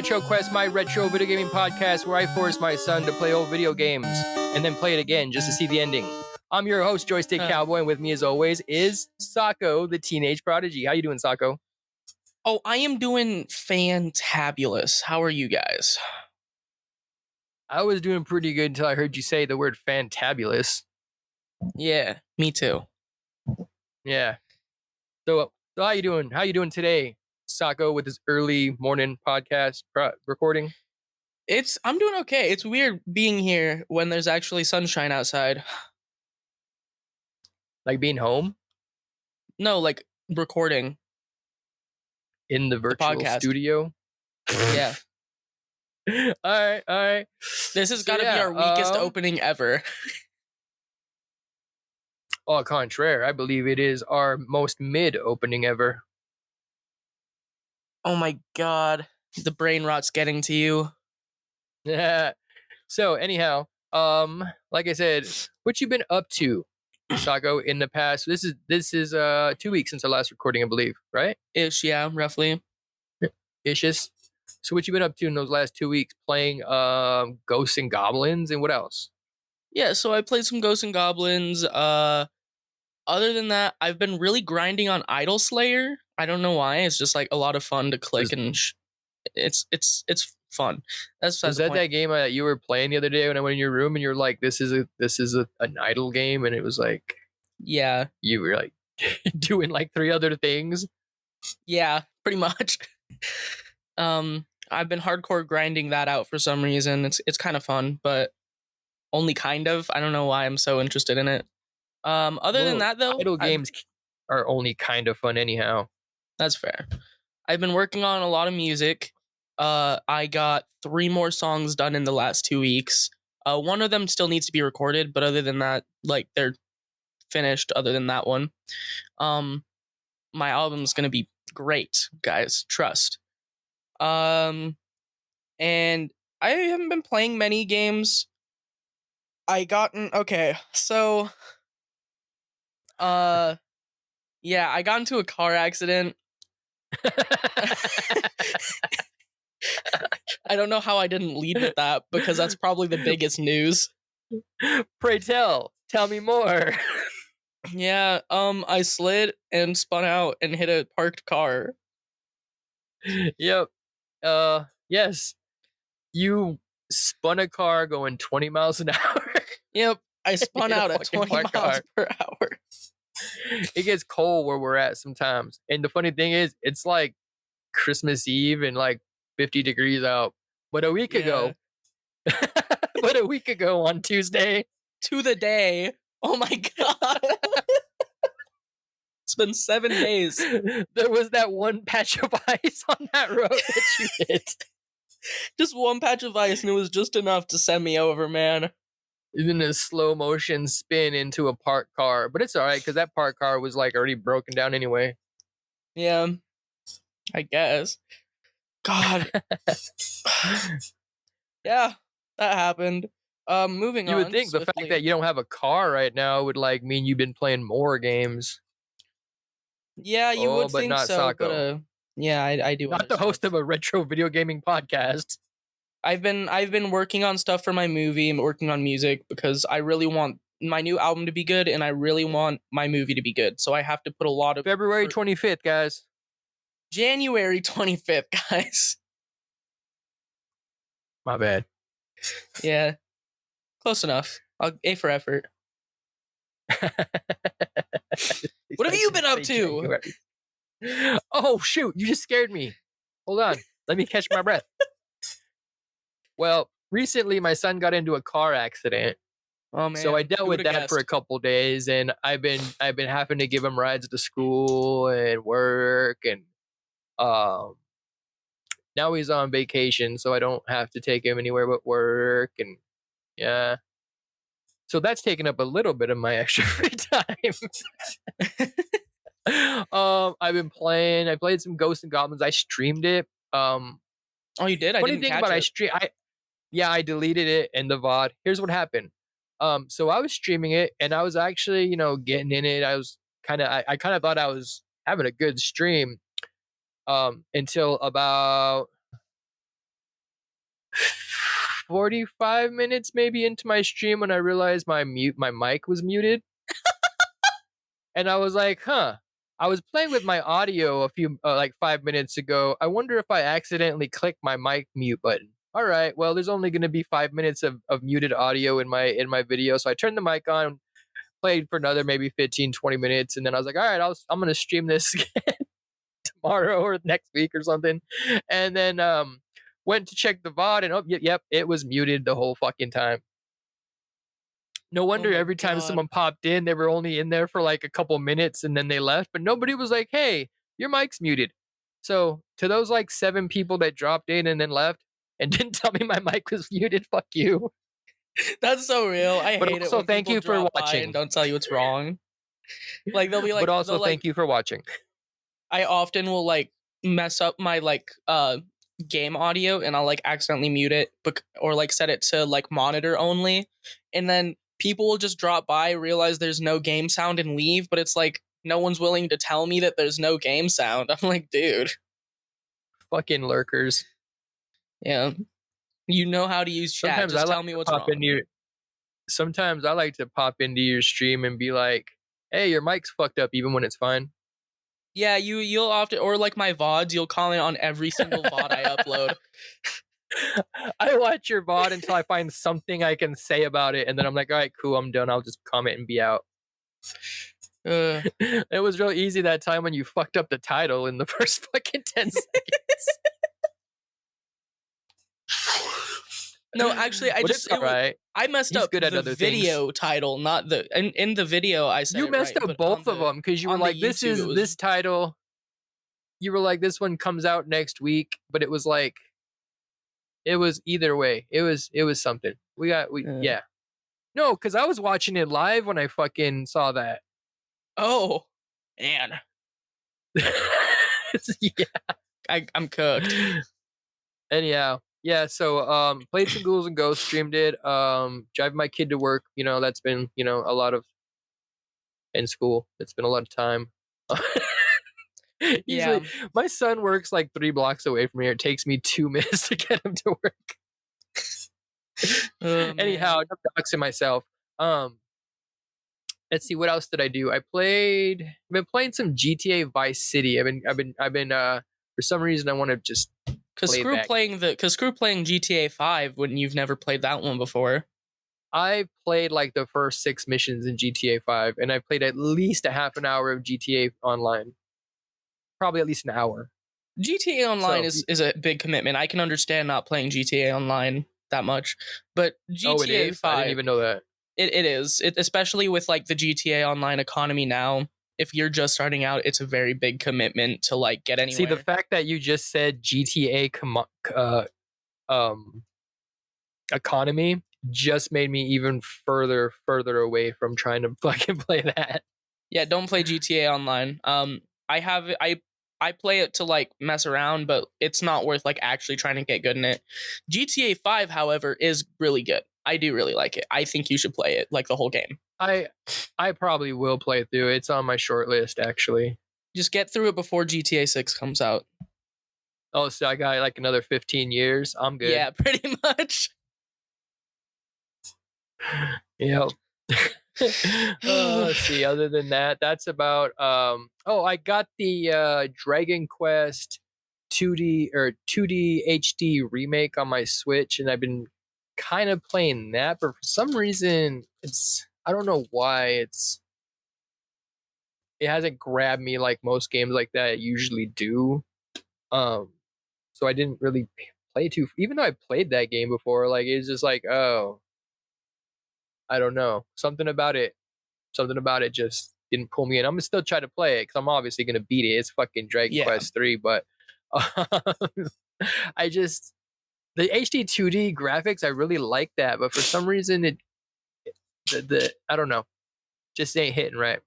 RetroQuest, my retro video gaming podcast where I force my son to play old video games and then play it again just to see the ending. I'm your host, Joystick Cowboy, and with me as always is Sako, the teenage prodigy. How you doing, Sako? Oh, I am doing fantabulous. How are you guys? I was doing pretty good until I heard you say the word fantabulous. Yeah, me too. Yeah. So how you doing? How you doing today, Sako, with this early morning podcast recording? I'm doing okay. It's weird being here when there's actually sunshine outside. Like being home? No, like recording. In the virtual studio? Yeah. All right. This has got to be our weakest opening ever. Au contraire, I believe it is our most mid opening ever. Oh my god. The brain rot's getting to you. Yeah. So anyhow, like I said, what you been up to, Sako, in the past? This is 2 weeks since our last recording, I believe, right? Ish, yeah, roughly. Ishes. So what you been up to in those last 2 weeks? Playing Ghosts and Goblins and what else? Yeah, so I played some Ghosts and Goblins. Other than that, I've been really grinding on Idol Slayer. I don't know why. It's just like a lot of fun to click and it's fun. Was that game that you were playing the other day when I went in your room and you're like, this is an idol game, and it was like, yeah, you were like doing like 3 other things. Yeah, pretty much. I've been hardcore grinding that out for some reason. It's kind of fun, but only kind of. I don't know why I'm so interested in it. Other than that, though, idle games are only kind of fun anyhow. That's fair. I've been working on a lot of music. I got 3 more songs done in the last 2 weeks. One of them still needs to be recorded, but other than that, like, they're finished. Other than that one, my album's gonna be great, guys. Trust. And I haven't been playing many games. I got into a car accident. I don't know how I didn't lead with that, because that's probably the biggest news. Pray tell me more. Yeah, I slid and spun out and hit a parked car. Yep. Yes. You spun a car going 20 miles an hour. Yep. I spun out at 20 miles per hour. It gets cold where we're at sometimes. And the funny thing is, it's like Christmas Eve and like 50 degrees out. But a week ago on Tuesday. To the day. Oh my god. It's been 7 days. There was that one patch of ice on that road that you hit. Just one patch of ice, and it was just enough to send me over, man. Even a slow motion spin into a parked car. But it's alright, because that parked car was like already broken down anyway. Yeah. I guess. God. Yeah, that happened. Moving on. You would think the fact that you don't have a car right now would like mean you've been playing more games. Yeah, you would think not so. Sako. But yeah, I do. Not the host of a retro video gaming podcast. I've been working on stuff for my movie and working on music because I really want my new album to be good and I really want my movie to be good. So I have to put a lot of February 25th, guys. January 25th, guys. My bad. Yeah. Close enough. A for effort. What have you been up to? Oh, shoot. You just scared me. Hold on. Let me catch my breath. Well, recently my son got into a car accident. Oh man. So I dealt with that for a couple days, and I've been having to give him rides to school and work, and now he's on vacation, so I don't have to take him anywhere but work, and yeah. So that's taken up a little bit of my extra free time. I've been playing. I played some Ghosts and Goblins. I streamed it. Oh, you did? I didn't catch it. I deleted it in the VOD. Here's what happened. So I was streaming it, and I was actually, getting in it. I was I kind of thought I was having a good stream. Until about 45 minutes maybe into my stream when I realized my mic was muted. And I was like, huh. I was playing with my audio a few like 5 minutes ago. I wonder if I accidentally clicked my mic mute button. All right, well, there's only going to be 5 minutes of muted audio in my video. So I turned the mic on, played for another maybe 15, 20 minutes. And then I was like, all right, I'm going to stream this tomorrow or next week or something. And then went to check the VOD and yep, it was muted the whole fucking time. No wonder every time someone popped in, they were only in there for like a couple minutes and then they left. But nobody was like, hey, your mic's muted. So to those like 7 people that dropped in and then left and didn't tell me my mic was muted, fuck you. That's so real. I But hate it also when thank people you for drop by watching. and don't tell you what's wrong. Like they'll be like, but also thank you for watching. I often will like mess up my like game audio and I'll like accidentally mute it or like set it to like monitor only, and then people will just drop by, realize there's no game sound and leave, but it's like no one's willing to tell me that there's no game sound. I'm like, dude. Fucking lurkers. Yeah. You know how to use chat. Sometimes just I tell like me to what's pop wrong. Sometimes I like to pop into your stream and be like, hey, your mic's fucked up even when it's fine. Yeah, you'll often, or like my VODs, you'll comment on every single VOD I upload. I watch your VOD until I find something I can say about it, and then I'm like, all right, cool, I'm done. I'll just comment and be out. It was real easy that time when you fucked up the title in the first fucking 10 seconds. No, actually, I messed He's up good at the other video title, not the in the video. I said you messed right, up both of them because you were like, "This is this title." You were like, "This one comes out next week," but it was like, it was either way. It was something. Yeah. No, because I was watching it live when I fucking saw that. Oh, man. Yeah, I'm cooked. Anyhow, yeah. So played some Ghouls and Ghosts, streamed it. Driving my kid to work. That's been a lot of in school. It's been a lot of time. Usually, my son works like 3 blocks away from here. It takes me 2 minutes to get him to work. Anyhow, I'm doxing myself. Let's see, what else did I do? I've been playing some GTA Vice City. I've been for some reason I want to just screw playing GTA 5 when you've never played that one before. I played like the first 6 missions in GTA 5, and I played at least a half an hour of GTA Online. Probably at least an hour. GTA Online is a big commitment. I can understand not playing GTA Online that much, but GTA 5, I didn't even know that. It is. Especially with like the GTA Online economy now. If you're just starting out, it's a very big commitment to like get anywhere. See, the fact that you just said GTA economy just made me even further away from trying to fucking play that. Yeah, don't play GTA Online. I play it to like mess around, but it's not worth like actually trying to get good in it. GTA 5, however, is really good. I do really like it. I think you should play it, like the whole game. I probably will play through it. It's on my short list, actually. Just get through it before GTA 6 comes out. Oh, so I got like another 15 years. I'm good. Yeah, pretty much. Yep. Let's see. Other than that, that's about. I got the Dragon Quest 2D or 2D HD remake on my Switch, and I've been kind of playing that, but for some reason, I don't know why it hasn't grabbed me like most games like that usually do. So I didn't really play even though I played that game before. Like it's just like, oh, I don't know, something about it just didn't pull me in. I'm gonna still try to play it because I'm obviously gonna beat it. It's fucking Dragon Quest 3, but I just the HD 2D graphics, I really like that, but for some reason the I don't know, just ain't hitting right.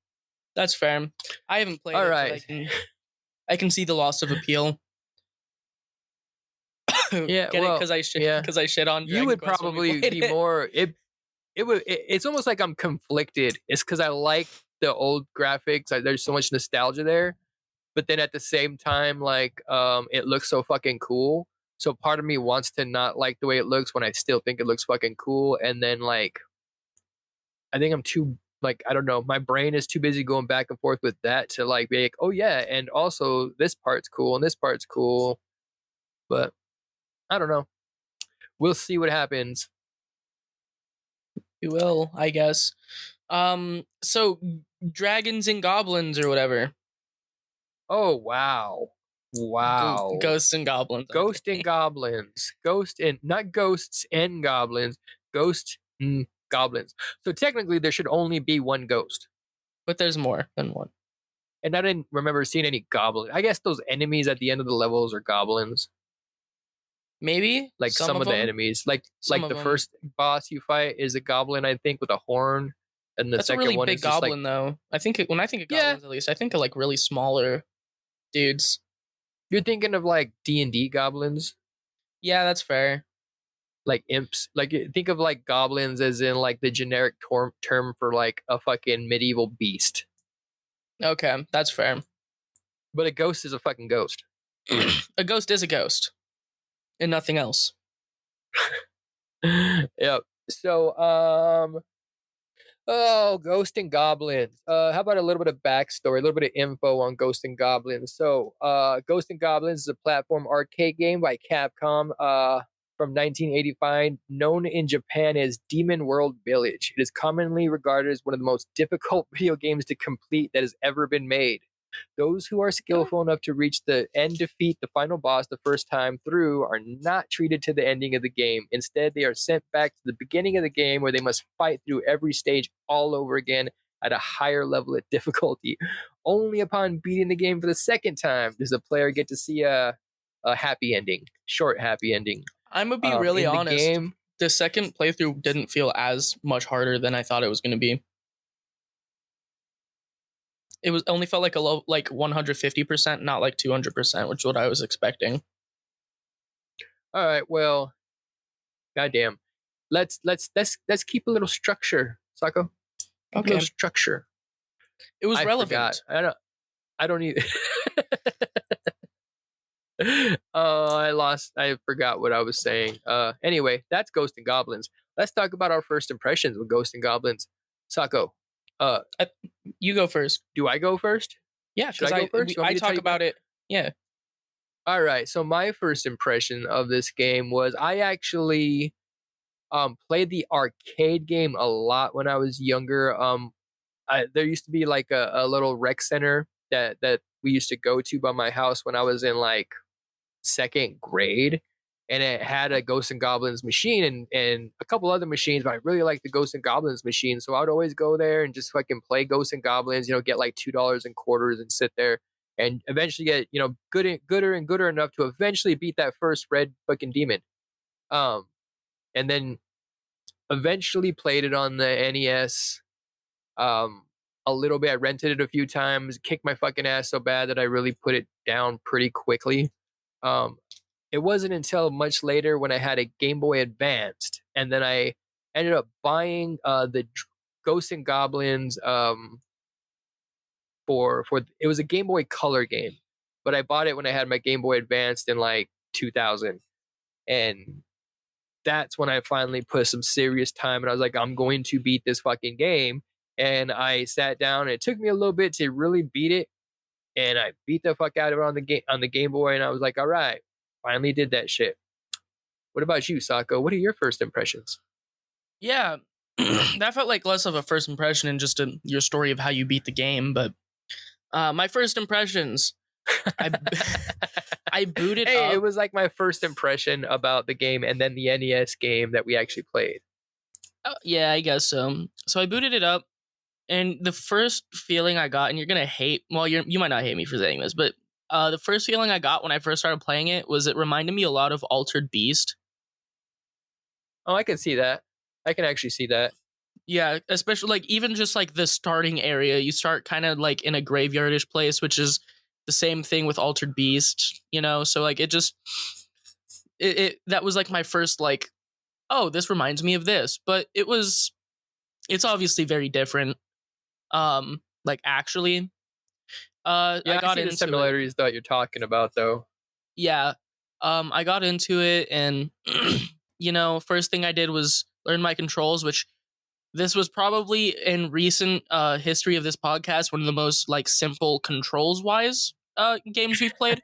That's fair. I haven't played All it. Right. I can see the loss of appeal. Yeah, get it because I shit on Dragon you would Quest probably be more. It's almost like I'm conflicted. It's because I like the old graphics. There's so much nostalgia there, but then at the same time, like it looks so fucking cool. So part of me wants to not like the way it looks when I still think it looks fucking cool. And then like, I think I'm too like, I don't know, my brain is too busy going back and forth with that to like be like, oh yeah, and also this part's cool and this part's cool. But I don't know. We'll see what happens. You will, I guess. So dragons and goblins or whatever. Oh wow. Wow. Ghosts and goblins. Ghost Okay. and goblins. Ghost and not ghosts and goblins. Ghost and goblins. So technically there should only be one ghost. But there's more than one. And I didn't remember seeing any goblins. I guess those enemies at the end of the levels are goblins. Maybe Like some of the enemies. Like the first boss you fight is a goblin, I think, with a horn. And the That's a second really one big is just goblin, like, though. When I think of goblins, at least, I think of like really smaller dudes. you're thinking of like D&D goblins, Yeah, that's fair. like imps. Like think of like goblins as in like the generic term for like a fucking medieval beast. Okay, that's fair. But a ghost is a fucking ghost. A ghost is a ghost, and nothing else. Yep. So oh, Ghost and Goblins. How about a little bit of backstory, a little bit of info on Ghost and Goblins? So, Ghost and Goblins is a platform arcade game by Capcom from 1985, known in Japan as Demon World Village. It is commonly regarded as one of the most difficult video games to complete that has ever been made. Those who are skillful enough to reach the end defeat the final boss the first time through are not treated to the ending of the game. Instead, they are sent back to the beginning of the game where they must fight through every stage all over again at a higher level of difficulty. Only upon beating the game for the second time does the player get to see a happy ending, short happy ending. I'm gonna be really in the honest. game, The second playthrough didn't feel as much harder than I thought it was going to be. It was only felt like a low, like 150%, not like 200%, which is what I was expecting. all right, well, goddamn. Let's keep a little structure, Sako. Keep a little structure. It was relevant. Forgot. I don't either. I forgot what I was saying. Anyway, that's Ghost and Goblins. Let's talk about our first impressions with Ghost and Goblins. Sako, you go first. do I go first? Yeah, Should I go first? I talk about it. Yeah. All right. So my first impression of this game was I actually played the arcade game a lot when I was younger. There used to be like a little rec center that we used to go to by my house when I was in like second grade, and it had a Ghosts and Goblins machine and a couple other machines, but I really liked the Ghosts and Goblins machine, so I would always go there and just fucking play Ghosts and Goblins, get like $2 in quarters and sit there and eventually get gooder and gooder enough to eventually beat that first red fucking demon, and then eventually played it on the NES. A little bit. I rented it a few times, kicked my fucking ass so bad that I really put it down pretty quickly. It wasn't until much later when I had a Game Boy Advanced, and then I ended up buying the Ghosts and Goblins for it was a Game Boy Color game, but I bought it when I had my Game Boy Advanced in like 2000, and that's when I finally put some serious time, and I was like, I'm going to beat this fucking game. And I sat down, and it took me a little bit to really beat it, and I beat the fuck out of it on the Game Boy, and I was like, all right, finally did that shit. What about you, Sako? What are your first impressions? Yeah, that felt like less of a first impression and just your story of how you beat the game. But my first impressions, I booted up. It was like my first impression about the game, and then the NES game that we actually played. Yeah, I guess so. So I booted it up, and the first feeling I got, and you're gonna hate. Well, you might not hate me for saying this, but the first feeling I got when I first started playing it was it reminded me a lot of Altered Beast. Oh, I can see that. I can actually see that. Yeah, especially like even just like the starting area, you start kind of like in a graveyardish place, which is the same thing with Altered Beast, So like it just that was like my first like, oh, this reminds me of this, but it's obviously very different. Like actually, Yeah, I see the similarities that you're talking about, though. Yeah, I got into it, and first thing I did was learn my controls, which this was probably in recent history of this podcast one of the most like simple controls wise games we've played.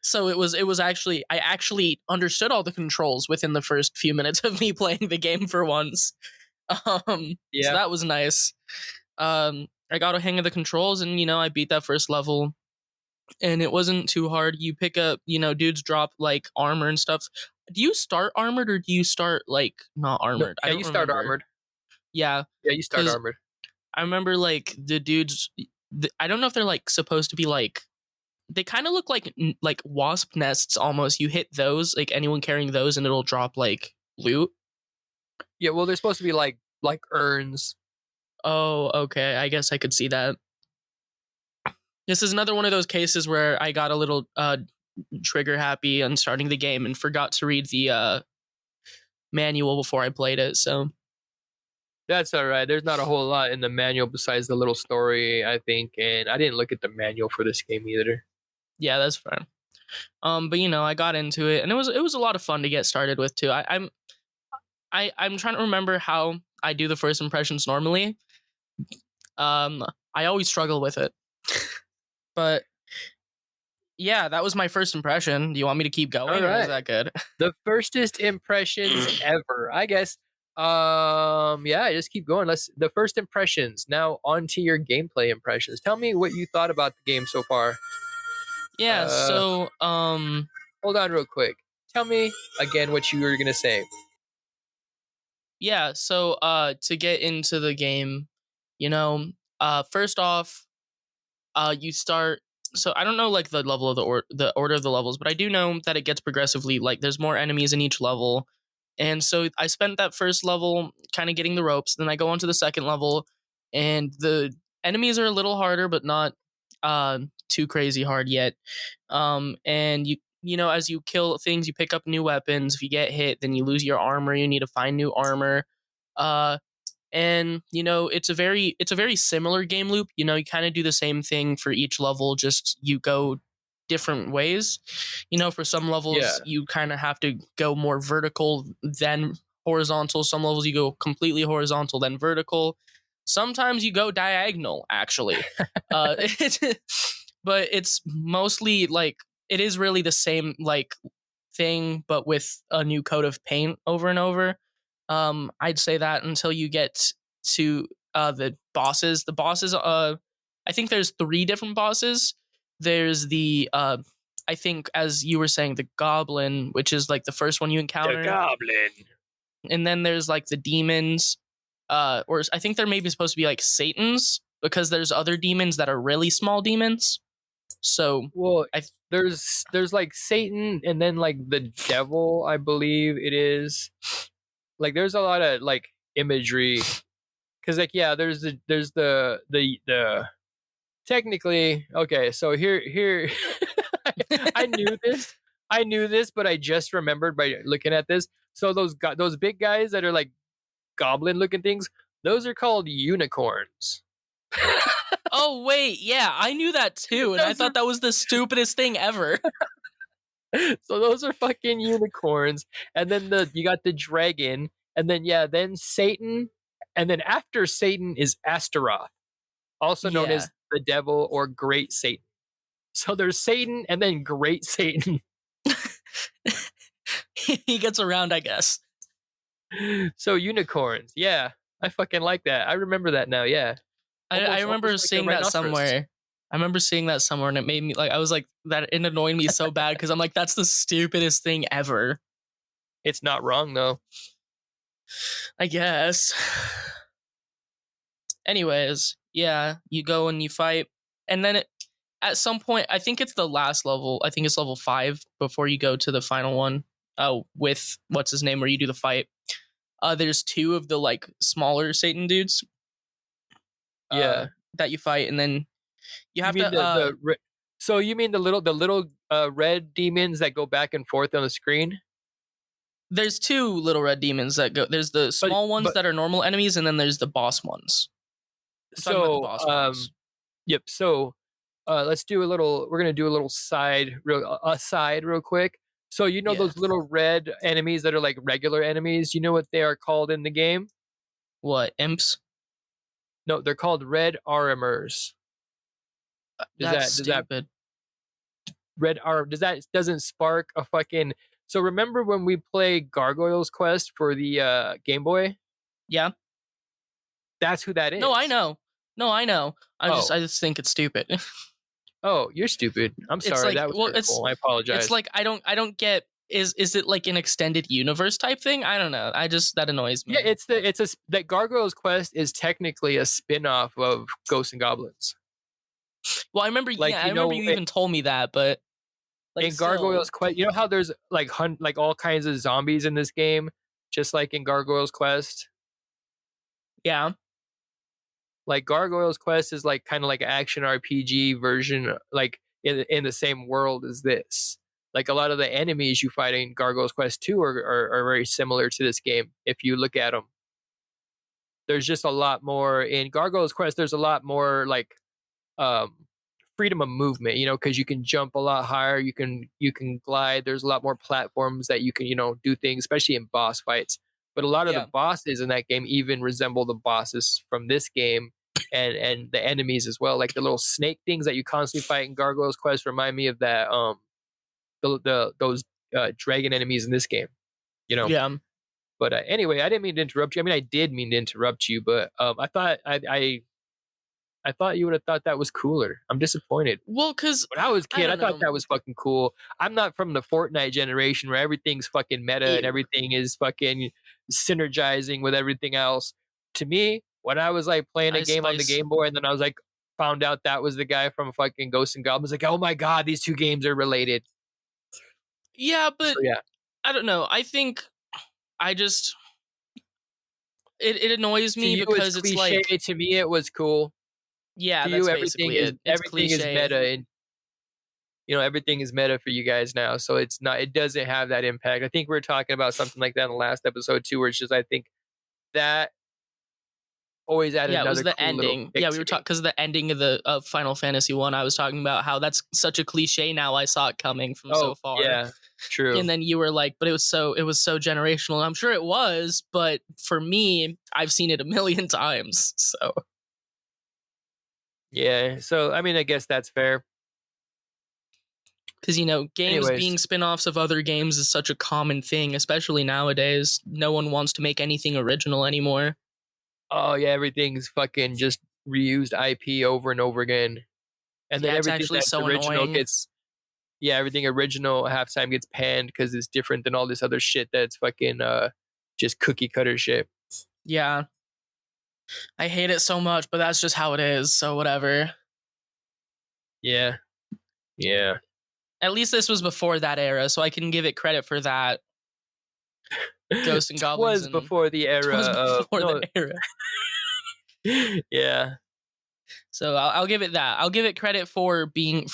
So it was actually I actually understood all the controls within the first few minutes of me playing the game for once. So Yeah. that was nice. I got a hang of the controls, and I beat that first level, and it wasn't too hard. You pick up, dudes drop like armor and stuff. Do you start armored or do you start like not No, armored? I yeah, don't you start remember. armored. Yeah, Yeah, you start because armored. I remember like the dudes. I don't know if they're like supposed to be like. They kind of look like wasp nests almost. You hit those, like anyone carrying those, and it'll drop like loot. Yeah, well, they're supposed to be like urns. Oh, okay. I guess I could see that. This is another one of those cases where I got a little trigger happy on starting the game and forgot to read the manual before I played it. So That's all right. There's not a whole lot in the manual besides the little story, I think, and I didn't look at the manual for this game either. yeah, that's fine. But I got into it, and it was a lot of fun to get started with too. I'm trying to remember how I do the first impressions normally. I always struggle with it, but yeah, that was my first impression. Do you want me to keep going, All or is right. that good? The firstest impressions ever, I guess. Yeah, just keep going. The first impressions. Now on to your gameplay impressions. Tell me what you thought about the game so far. Yeah. Uh, So hold on real quick. Tell me again what you were gonna say. yeah. So to get into the game, first off, you start. So I don't know like the level of the order of the levels, but I do know that it gets progressively like there's more enemies in each level. And so I spent that first level kind of getting the ropes. Then I go on to the second level, and the enemies are a little harder, but not too crazy hard yet. And as you kill things, you pick up new weapons. If you get hit, then you lose your armor. You need to find new armor. Uh, and it's a very similar game loop. You kind of do the same thing for each level, just you go different ways. For some levels Yeah. you kind of have to go more vertical than horizontal. Some levels you go completely horizontal then vertical. Sometimes you go diagonal actually. It's, but it's mostly like it is really the same like thing but with a new coat of paint over and over. I'd say that until you get to the bosses. The bosses, I think there's three different bosses. There's the, I think as you were saying, the goblin, which is like the first one you The encounter, goblin. and then there's like the demons, or I think they're maybe supposed to be like Satans because there's other demons that are really small demons. So Well, I there's like Satan and then like the devil, I believe it is. Like there's a lot of like imagery because like yeah, there's the technically okay. So here I knew this. I knew this, but I just remembered by looking at this. So those big guys that are like goblin looking things, those are called unicorns. Oh wait, yeah, I knew that too, and I Those thought are that was the stupidest thing ever. so those are fucking unicorns. And then you got the dragon, and then yeah, then Satan, and then after Satan is Astaroth, also known Yeah. as the devil or Great Satan. So there's Satan and then Great Satan. He gets around, I guess. So unicorns, yeah, I fucking like that. I remember that now. Yeah, I remember almost like a seeing that rhinoceros. somewhere. I remember seeing that somewhere, and it made me like I was like that. It annoyed me so bad because I'm like, that's the stupidest thing ever. It's not wrong though. I guess. Anyways, yeah, you go and you fight, and then at some point, I think it's the last level. I think it's level 5 before you go to the final one. With what's his name, where you do the fight. There's two of the like smaller Satan dudes. Yeah, That you fight, and then you you have mean to. so you mean the little red demons that go back and forth on the screen? There's two little red demons that go. There's the But small ones but that are normal enemies, and then there's the boss ones. I'm talking about the so boss ones. yep. So let's do a little. We're gonna do a little side real quick. So you know Yeah. those little red enemies that are like regular enemies? You know what they are called in the game? What, imps? No, they're called red armors. That's Does that stupid. red arm doesn't spark a fucking so remember when we play Gargoyles Quest for the Game Boy? Yeah. That's who that No, I is. know. No, I know. I Oh. just think it's stupid. Oh, you're stupid. I'm It's sorry. like, That was well, hurtful. I it's apologize. like I don't get, is it like an extended universe type thing? I don't know. That annoys Yeah, me. that Gargoyles Quest is technically a spin-off of Ghosts and Goblins. Well, I remember, Like, yeah, I remember you even told me that, but like in still. Gargoyles Quest, you know how there's like like all kinds of zombies in this game, just like in Gargoyles Quest. Yeah. Like Gargoyles Quest is like kind of like an action RPG version, like in the same world as this. Like a lot of the enemies you fight in Gargoyles Quest 2 are very similar to this game if you look at them. There's just a lot more in Gargoyles Quest. There's a lot more like um, freedom of movement, you know, because you can jump a lot higher. You can glide. There's a lot more platforms that you can do things, especially in boss fights. But a lot of the Yeah. bosses in that game even resemble the bosses from this game, and the enemies as well. Like the little snake things that you constantly fight in Gargoyles Quest remind me of that those dragon enemies in this game. You know. Yeah. But anyway, I didn't mean to interrupt you. I mean, I did mean to interrupt you, but I thought you would have thought that was cooler. I'm disappointed. Well, cuz When I was a I kid, I don't thought know. that was fucking cool. I'm not from the Fortnite generation where everything's fucking meta and Ew. everything is fucking synergizing with everything else. To me, when I was like playing a Ice game on the Spice. Game Boy and then I was like found out that was the guy from fucking Ghosts and Goblins, like, oh my god, these two games are related. Yeah, So but yeah. I don't know. I think I just it annoys To me you it's because it's cliche, like, to me it was cool. yeah, To you that's basically it. It's everything is cliche. meta and everything is meta for you guys now, so it doesn't have that impact. I think we were talking about something like that in the last episode too, where it's just I think that always added Yeah, it was another the cool little ending. kick Yeah, we to were talking me. because the ending of the of Final Fantasy 1, I was talking about how that's such a cliche now. I saw it coming from Oh so far. yeah, true. And then you were like, but it was so generational. And I'm sure it was, but for me, I've seen it a million times. So Yeah, so I mean, I guess that's fair. because games Anyways, being spin-offs of other games is such a common thing, especially nowadays. No one wants to make anything original anymore. oh yeah, everything's fucking just reused IP over and over again, and then Yeah, it's everything actually that's so original annoying. gets everything original half time gets panned because it's different than all this other shit that's fucking just cookie cutter shit. Yeah, I hate it so much, but that's just how it is. So whatever. Yeah, yeah. At least this was before that era, so I can give it credit for that. Ghosts and Goblins Was and before the era was of before the no. era. Yeah. So I'll give it that. I'll give it credit for being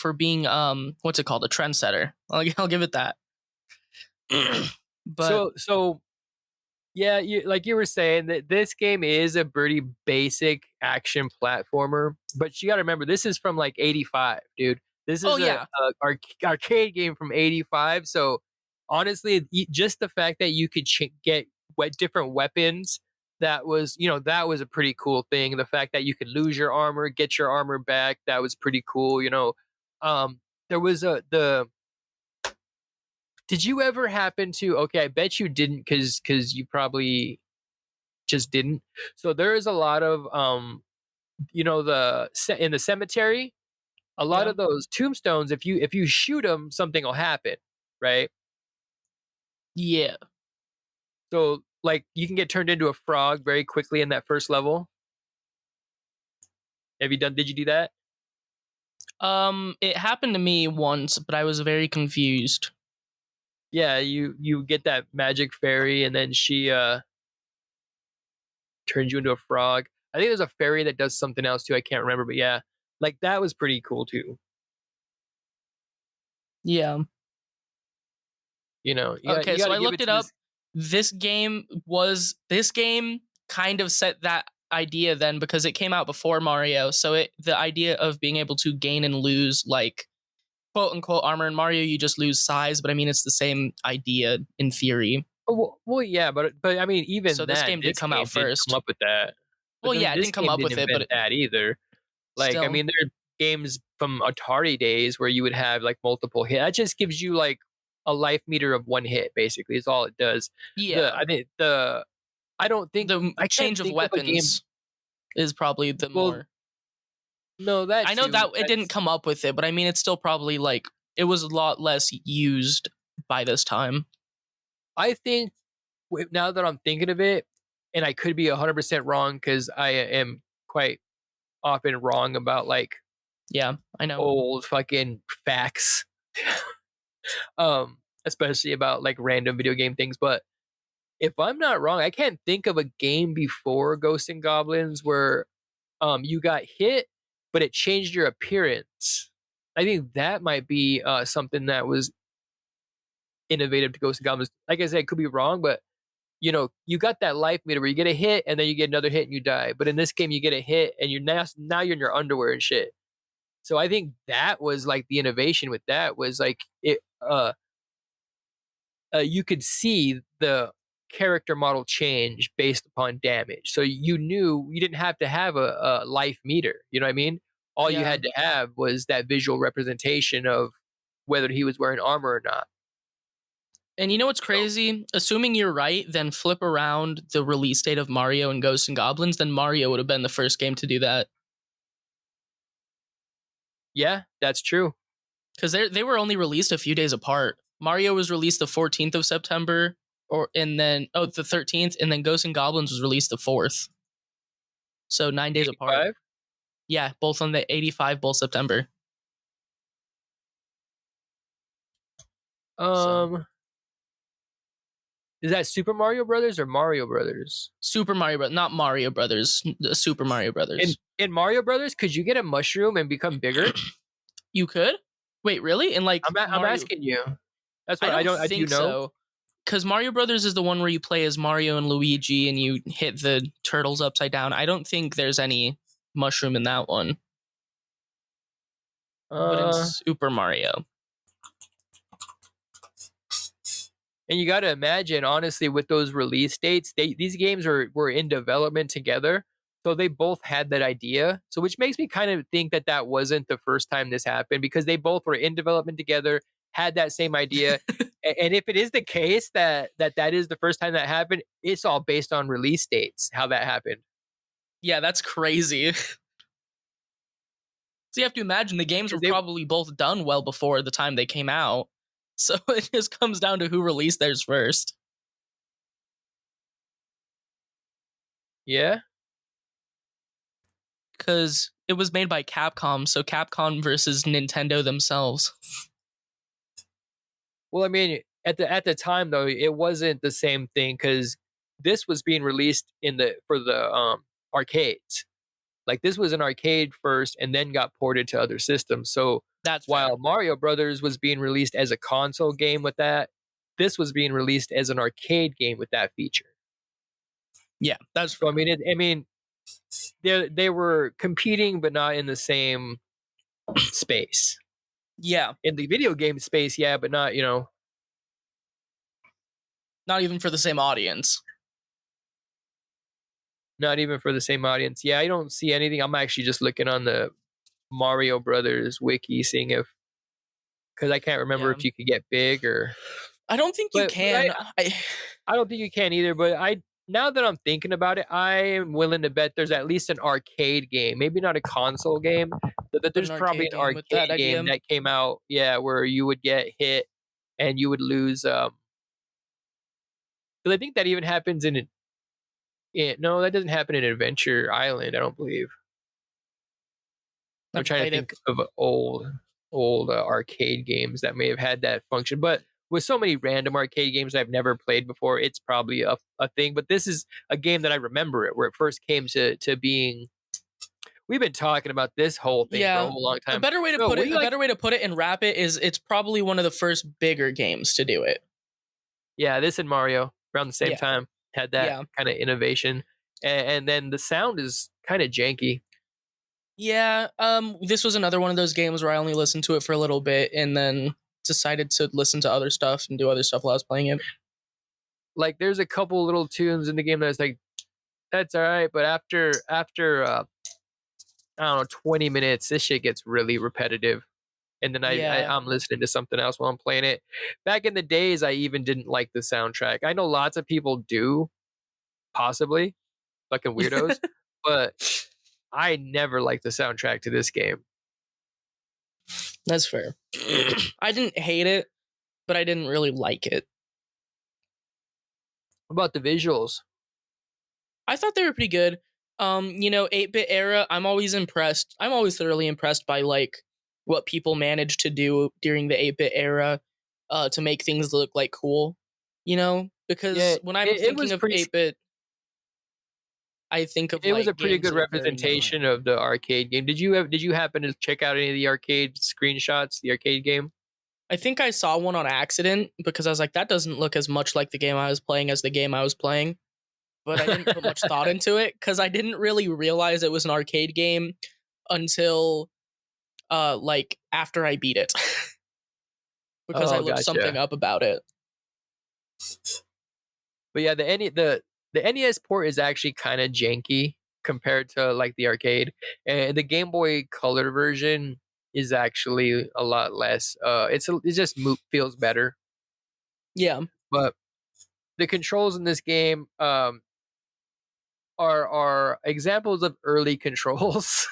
what's it called, a trendsetter. I'll give it that. But So yeah, like you were saying that this game is a pretty basic action platformer, but you got to remember this is from like '85, dude. This oh is yeah, arcade game from '85. So honestly, just the fact that you could get different weapons, that was a pretty cool thing. The fact that you could lose your armor, get your armor back, that was pretty cool. There was the did you ever happen to okay, I bet you didn't cuz you probably just didn't. So there is a lot of in the cemetery, a lot yeah, of those tombstones if you shoot them something will happen, right? yeah. So like you can get turned into a frog very quickly in that first level. Did you do that? It happened to me once, but I was very confused. Yeah, you get that magic fairy and then she turns you into a frog. I think there's a fairy that does something else too. I can't remember, but yeah, like that was pretty cool too. Yeah. Okay, You got so to I give it looked it to up. this. This game kind of set that idea then because it came out before Mario. So the idea of being able to gain and lose like quote unquote armor. In Mario, you just lose size, but I mean it's the same idea in theory. Well, yeah, but I mean, even So this that game did this come game out didn't come first. up with that. Well, But yeah, it this didn't come game up didn't with it, invent but that either. Like, I still, mean, there are games from Atari days where you would have like multiple hit. That just gives you like a life meter of one hit, basically, is all it does. yeah, I don't think the I can't change of think of a game. weapons is probably the Well, more. no, that I know too. that it didn't come up with it, but I mean it's still probably like it was a lot less used by this time. I think now that I'm thinking of it, and I could be 100% wrong because I am quite often wrong about like Yeah, I know. old fucking facts, especially about like random video game things. But if I'm not wrong, I can't think of a game before Ghosts and Goblins where you got hit, but it changed your appearance. I think that might be something that was innovative to Ghosts and Goblins. Like I said, it could be wrong, but you got that life meter where you get a hit and then you get another hit and you die. But in this game, you get a hit and you're now you're in your underwear and shit. So I think that was like the innovation with that was like you could see the character model change based upon damage. So you knew you didn't have to have a life meter. You know what I mean? All you Yeah. had to have was that visual representation of whether he was wearing armor or not. And you know what's So, crazy? Assuming you're right, then flip around the release date of Mario and Ghosts and Goblins, then Mario would have been the first game to do that. yeah, that's true. Because they were only released a few days apart. Mario was released the 14th of September, the 13th, and then Ghosts and Goblins was released the 4th. So 9 days apart. 85? Yeah, both on the 85, both September. So Is that Super Mario Brothers or Mario Brothers? Super Mario Brothers, not Mario Brothers, Super Mario In Brothers. in Mario Brothers, could you get a mushroom and become bigger? You could? Wait, really? In like I'm Mario? asking you. That's I what I don't don't. Do you think know? so. Because Mario Brothers is the one where you play as Mario and Luigi and you hit the turtles upside down. I don't think there's any mushroom in that one. But in Uh, Super Mario. and you got to imagine, honestly, with those release dates, these games were in development together, so they both had that idea. So, which makes me kind of think that that wasn't the first time this happened because they both were in development together, had that same idea. And if it is the case that is the first time that happened, it's all based on release dates. How that happened. Yeah, that's crazy. So you have to imagine the games were They, probably both done well before the time they came out. So it just comes down to who released theirs first. yeah. Because it was made by Capcom, so Capcom versus Nintendo themselves. Well, I mean, at the time though, it wasn't the same thing because this was being released for the arcades. Like this was an arcade first, and then got ported to other systems. So That's fair. while Mario Brothers was being released as a console game with that, this was being released as an arcade game with that feature. Yeah, that's So fair. I mean, they were competing, but not in the same space. Yeah, In the video game space, yeah, but not not even for the same audience. not even for the same audience. Yeah, I don't see anything. I'm actually just looking on the Mario Brothers wiki, seeing if because I can't remember Yeah. if you could get big or. I don't think you But can. I don't think you can either. But now that I'm thinking about it, I am willing to bet there's at least an arcade game, maybe not a console game, but that But there's an probably arcade an game with that arcade idea. game that came out, yeah, where you would get hit and you would lose. Because I think that even happens no, that doesn't happen in Adventure Island. I don't believe. I'm Never trying to played it. think of old arcade games that may have had that function, but with so many random arcade games I've never played before, it's probably a thing. But this is a game that I remember it where it first came to being. We've been talking about this whole thing for a Yeah. whole long A time. better way to No, put what do it, you a like? better way to put it and wrap it is it's probably one of the first bigger games to do it. Yeah, this and Mario around the same Yeah. time had that Yeah. kind of innovation, and then the sound is kind of janky. Yeah, this was another one of those games where I only listened to it for a little bit and then decided to listen to other stuff and do other stuff while I was playing it. Like there's a couple little tunes in the game that's like that's all right, but after I don't know 20 minutes, this shit gets really repetitive. And then Yeah. I'm listening to something else while I'm playing it. Back in the days, I even didn't like the soundtrack. I know lots of people do, possibly, fucking weirdos, but I never liked the soundtrack to this game. That's fair. I didn't hate it, but I didn't really like it. What about the visuals? I thought they were pretty good. 8-bit era, I'm always impressed. I'm always thoroughly impressed by like what people managed to do during the 8-bit era to make things look like cool. Yeah, Because when I'm it thinking was of pretty. 8-bit, I think of It was a like pretty games good that are very minimal. representation of the arcade game. Did you happen to check out any of the arcade screenshots? The arcade game. I think I saw one on accident because I was like, that doesn't look as much like the game I was playing as the game I was playing. But I didn't put much thought into it because I didn't really realize it was an arcade game until like after I beat it. Because I Oh, looked something gotcha. up about it. But yeah, the NES port is actually kind of janky compared to like the arcade, and the Game Boy Color version is actually a lot less. It just feels better, Yeah. but the controls in this game are examples of early controls.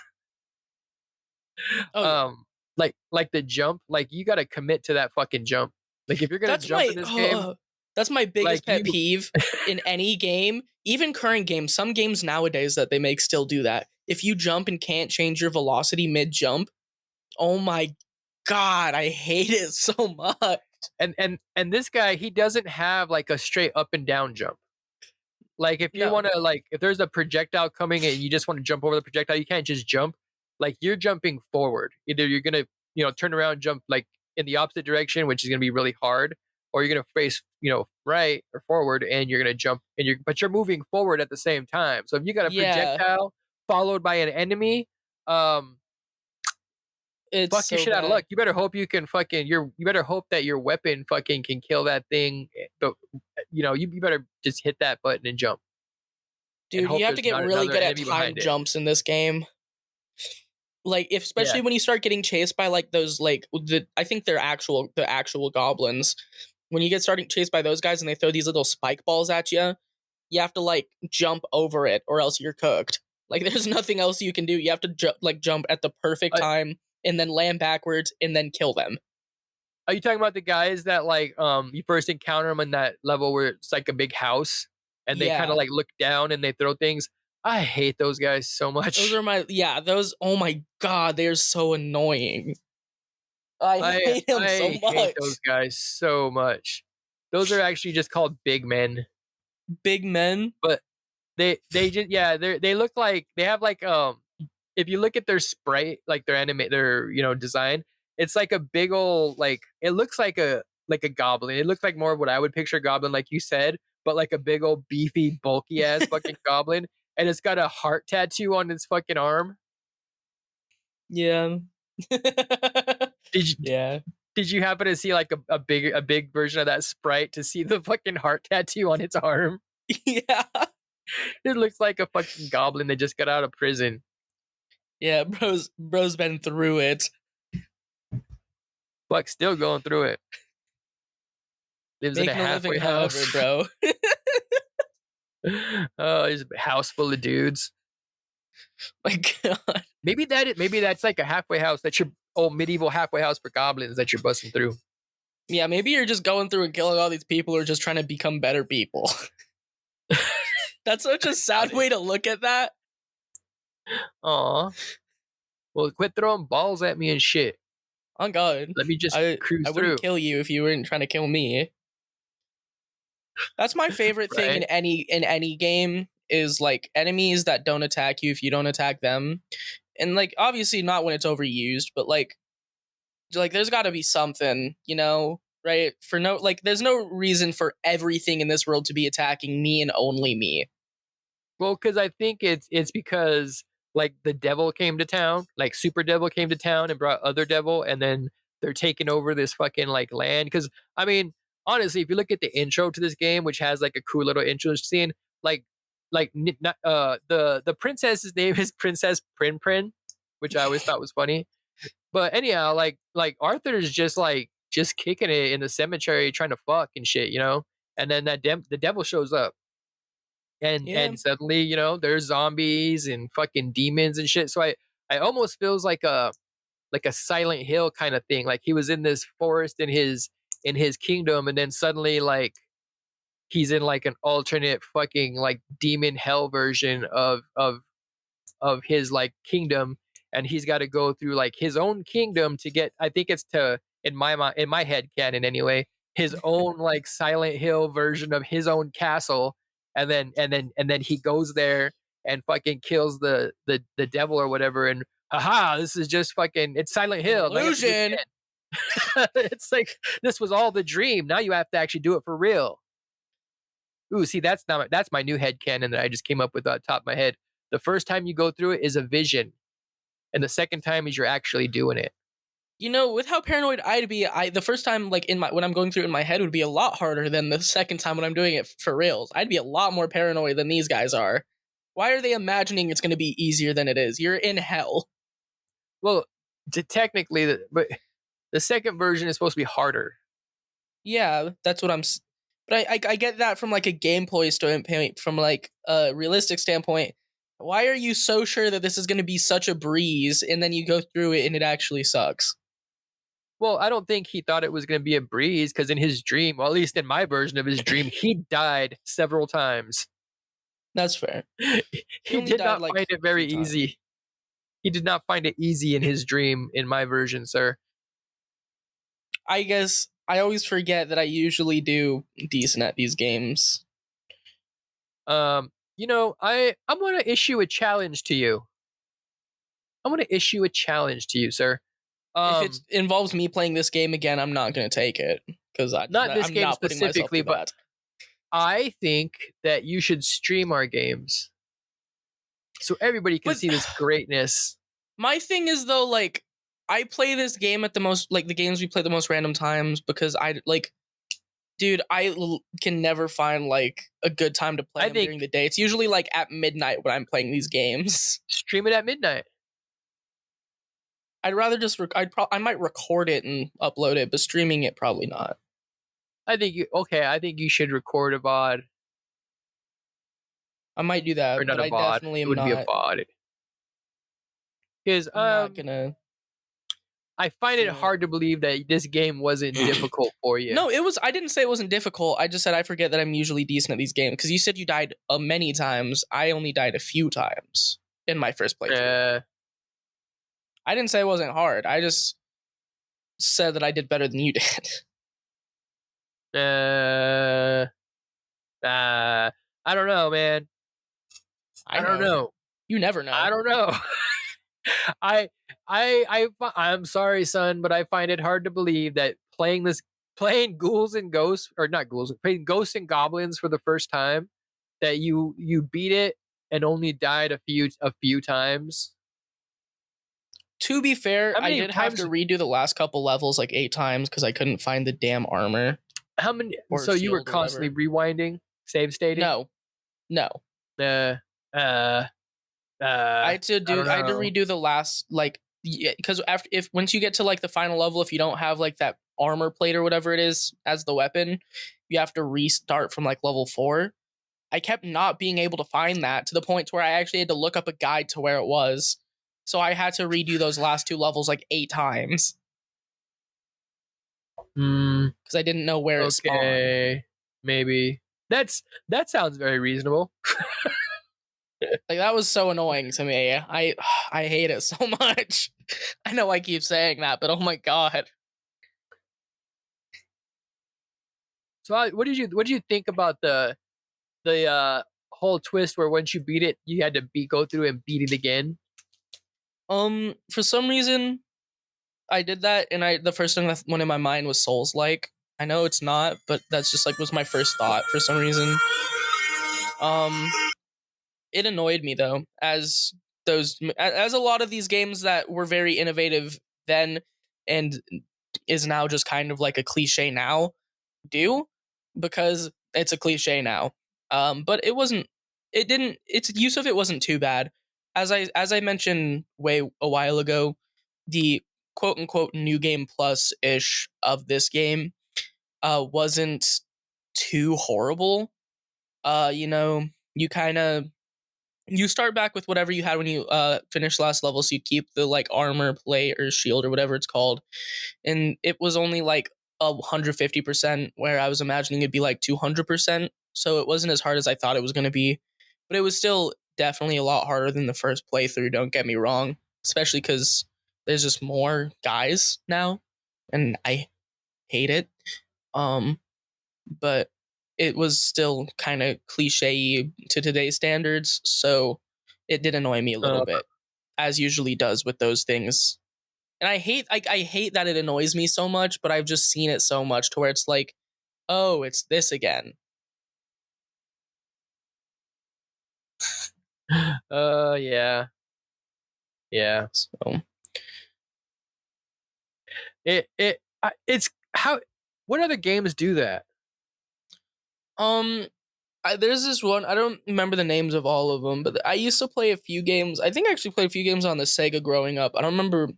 Oh yeah. Like the jump, like you got to commit to that fucking jump. Like if you're gonna That's jump my in this game, that's my like biggest pet you peeve in any game, even current games. Some games nowadays that they make still do that. If you jump and can't change your velocity mid jump, oh my god, I hate it so much. and this guy, he doesn't have like a straight up and down jump. Like if you No. want to, like if there's a projectile coming and you just want to jump over the projectile, you can't just jump. Like you're jumping forward. Either you're gonna turn around and jump like in the opposite direction, which is gonna be really hard, or you're gonna face right or forward and you're gonna jump and you're moving forward at the same time. So if you got a Yeah, projectile followed by an enemy, um, it's fuck your so shit out of luck. bad. You better hope you can fucking you better hope that your weapon fucking can kill that thing. But you better just hit that button and jump and Dude, you hope have to there's get not really another good at enemy time behind it. jumps in this game. Like, if Yeah. especially when you start getting chased by like those I think they're the actual goblins. When you get starting chased by those guys and they throw these little spike balls at you, you have to like jump over it or else you're cooked. Like there's nothing else you can do. You have to jump at the perfect Uh, time and then land backwards and then kill them. are you talking about the guys that like you first encounter them in that level where it's like a big house and they kind of Yeah. like look down and they throw things? I hate those guys so Those much. are those, oh my god, they're so annoying. I I hate them so I hate much. those guys so much. Those are actually just called big men, Big men. but they just they look like they have like if you look at their sprite, like their design, it's like a big old like it looks like a goblin. It looks like more of what I would picture a goblin, like you said, but like a big old beefy, bulky ass fucking goblin, and it's got a heart tattoo on its fucking arm. Yeah. Did you Yeah. did you happen to see like a big version of that sprite to see the fucking heart tattoo on its arm? Yeah. It looks like a fucking goblin that just got out of prison. Yeah, bro's been through it. Fuck, still going through it. Lives in a Making a living, halfway however, house. bro. Oh, he's a house full of dudes. My god. Maybe that's like a halfway house, that's your old medieval halfway house for goblins that you're busting through. Yeah, maybe you're just going through and killing all these people who are just trying to become better people. That's such a sad way to look at that. Aw. Well, quit throwing balls at me and shit. On God. Let me just I cruise wouldn't through. kill you if you weren't trying to kill me. That's my favorite thing Right? in any game is like enemies that don't attack you if you don't attack them. And like obviously not when it's overused, but like there's got to be something, right? For no like there's no reason for everything in this world to be attacking me and only me. Well, because I think it's because like the devil came to town, like Super Devil came to town and brought other devil, and then they're taking over this fucking like land. Because I mean, honestly, if you look at the intro to this game, which has like a cool little intro scene, like the princess's name is Princess Prin Prin, which I always thought was funny. But anyhow, like Arthur's just kicking it in the cemetery, trying to fuck and shit, you know. And then the devil shows up, Yeah. and suddenly, you know, there's zombies and fucking demons and shit. So I almost feels like a Silent Hill kind of thing. Like he was in this forest in his kingdom, and then suddenly like he's in like an alternate fucking like demon hell version of his like kingdom, and he's got to go through like his own kingdom to get, I think it's to, in my head canon anyway, his own like Silent Hill version of his own castle, and then he goes there and fucking kills the devil or whatever, and haha, this is just fucking, it's Silent An Hill. Now you have to do it illusion. again. It's like this was all the dream. Now you have to actually do it for real. Ooh, see, that's my new head canon that I just came up with on top of my head. The first time you go through it is a vision, and the second time is you're actually doing it. You know, with how paranoid I'd be, the first time, like when I'm going through it in my head, would be a lot harder than the second time when I'm doing it for reals. I'd be a lot more paranoid than these guys are. Why are they imagining it's going to be easier than it is? You're in hell. Well, technically, but the second version is supposed to be harder. Yeah, that's what but I get that from like a gameplay standpoint, from like a realistic standpoint. Why are you so sure that this is going to be such a breeze, and then you go through it and it actually sucks? Well, I don't think he thought it was going to be a breeze, because in his dream, well, at least in my version of his dream, he died several times. That's fair. He only did died, not like, find it a very few times. easy. He did not find it easy in his dream in my version, sir. I guess I always forget that I usually do decent at these games. You know, I'm going to issue a challenge to you. I'm going to issue a challenge to you, sir. If it involves me playing this game again, I'm not going to take it, because Not this I'm game not putting myself specifically, through but that. I think that you should stream our games so everybody can But see this greatness. my thing is, though, like, I play this game at the most, like, the games we play the most random times, because dude, can never find, like, a good time to play I them think during the day. It's usually, like, at midnight when I'm playing these games. stream it at midnight. I'd rather just, I might record it and upload it, but streaming it, probably not. I think you should record a VOD. I might do Or that, not but a I VOD. definitely It am would be a not. VOD. Because I'm not gonna I find it stream it. hard to believe that this game wasn't difficult for you. No, it was. I didn't say it wasn't difficult. I just said I forget that I'm usually decent at these games. Because you said you died many times. I only died a few times in my first playthrough. I didn't say it wasn't hard. I just said that I did better than you did. I don't know, man. I don't know. You never know. I don't know. I I'm sorry, son, but I find it hard to believe that playing Ghouls and Ghosts, or not Ghouls, playing Ghosts and Goblins for the first time, that you beat it and only died a few times. To be fair, How I many did have to times- redo the last couple levels like 8 times because I couldn't find the damn armor. How many? Or So you were shield or constantly rewinding, save stating. No. I I had to don't know. redo the last, like, because once you get to like the final level, if you don't have like that armor plate or whatever it is as the weapon, you have to restart from like level 4. I kept not being able to find that, to the point to where I actually had to look up a guide to where it was. So I had to redo those last 2 levels like 8 times because I didn't know where it spawned. Okay, maybe that sounds very reasonable. Like, that was so annoying to me. I hate it so much. I know I keep saying that, but oh my god. So what did you think about the whole twist where once you beat it, you had to go through and beat it again? For some reason, I did that, and the first thing that went in my mind was Souls-like. I know it's not, but that's just like was my first thought for some reason. It annoyed me though, as those, as a lot of these games that were very innovative then and is now just kind of like a cliche now do, because it's a cliche now. But its use of it wasn't too bad. As I mentioned a while ago, the quote unquote new game plus ish of this game wasn't too horrible. You know, you kind of you start back with whatever you had when you finish last level, so you keep the like armor plate or shield or whatever it's called, and it was only like 150%, where I was imagining it'd be like 200%. So it wasn't as hard as I thought it was going to be, but it was still definitely a lot harder than the first playthrough. Don't get me wrong, especially because there's just more guys now, and I hate it. Um, but it was still kind of cliche to today's standards, so it did annoy me a little bit, as usually does with those things. And I hate that it annoys me so much, but I've just seen it so much to where it's like, oh, it's this again. Yeah. Yeah. So, It's how. What other games do that? there's this one, I don't remember the names of all of them, but I used to play a few games. I think I actually played a few games on the Sega growing up. I don't remember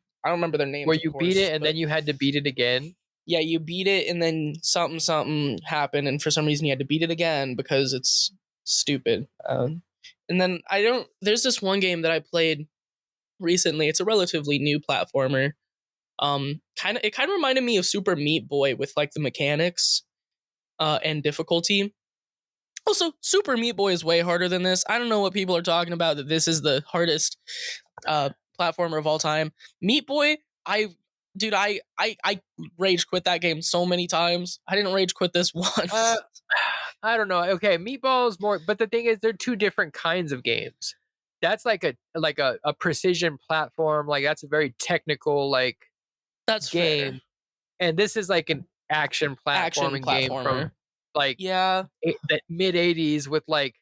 their names. Where of you course, beat it and but then you had to beat it again? yeah, you beat it and then something happened, and for some reason you had to beat it again because it's stupid. And then there's this one game that I played recently. It's a relatively new platformer. It kind of reminded me of Super Meat Boy with like the mechanics and difficulty. Also, Super Meat Boy is way harder than this. I don't know what people are talking about, that this is the hardest platformer of all time. Meat Boy, I rage quit that game so many times. I didn't rage quit this once. I don't know. Okay, Meatball's more, but the thing is, they're two different kinds of games. That's like a precision platform. Like that's a very technical That's game, fair. and this is like an action Action platforming game from platformer. like Yeah. the mid '80s with like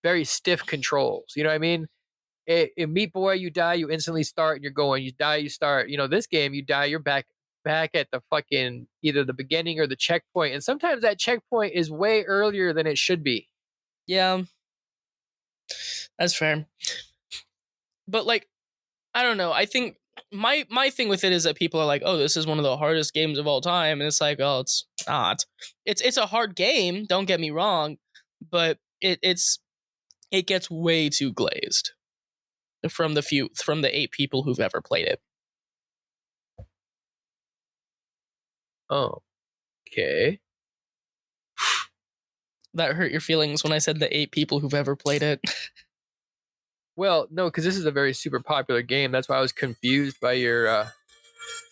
very stiff controls. You know what I mean? In Meat Boy, you die, you instantly start, and you're going. You die, you start. You know, this game, you die, you're back at the fucking either the beginning or the checkpoint, and sometimes that checkpoint is way earlier than it should be. Yeah. That's fair. But like, I don't know. I think my thing with it is that people are like, "Oh, this is one of the hardest games of all time," and it's like, "Oh, it's not. It's a hard game. Don't get me wrong, but it gets way too glazed from the 8 people who've ever played it." Oh, okay. That hurt your feelings when I said the 8 people who've ever played it. Well, no, because this is a very super popular game. That's why I was confused by your.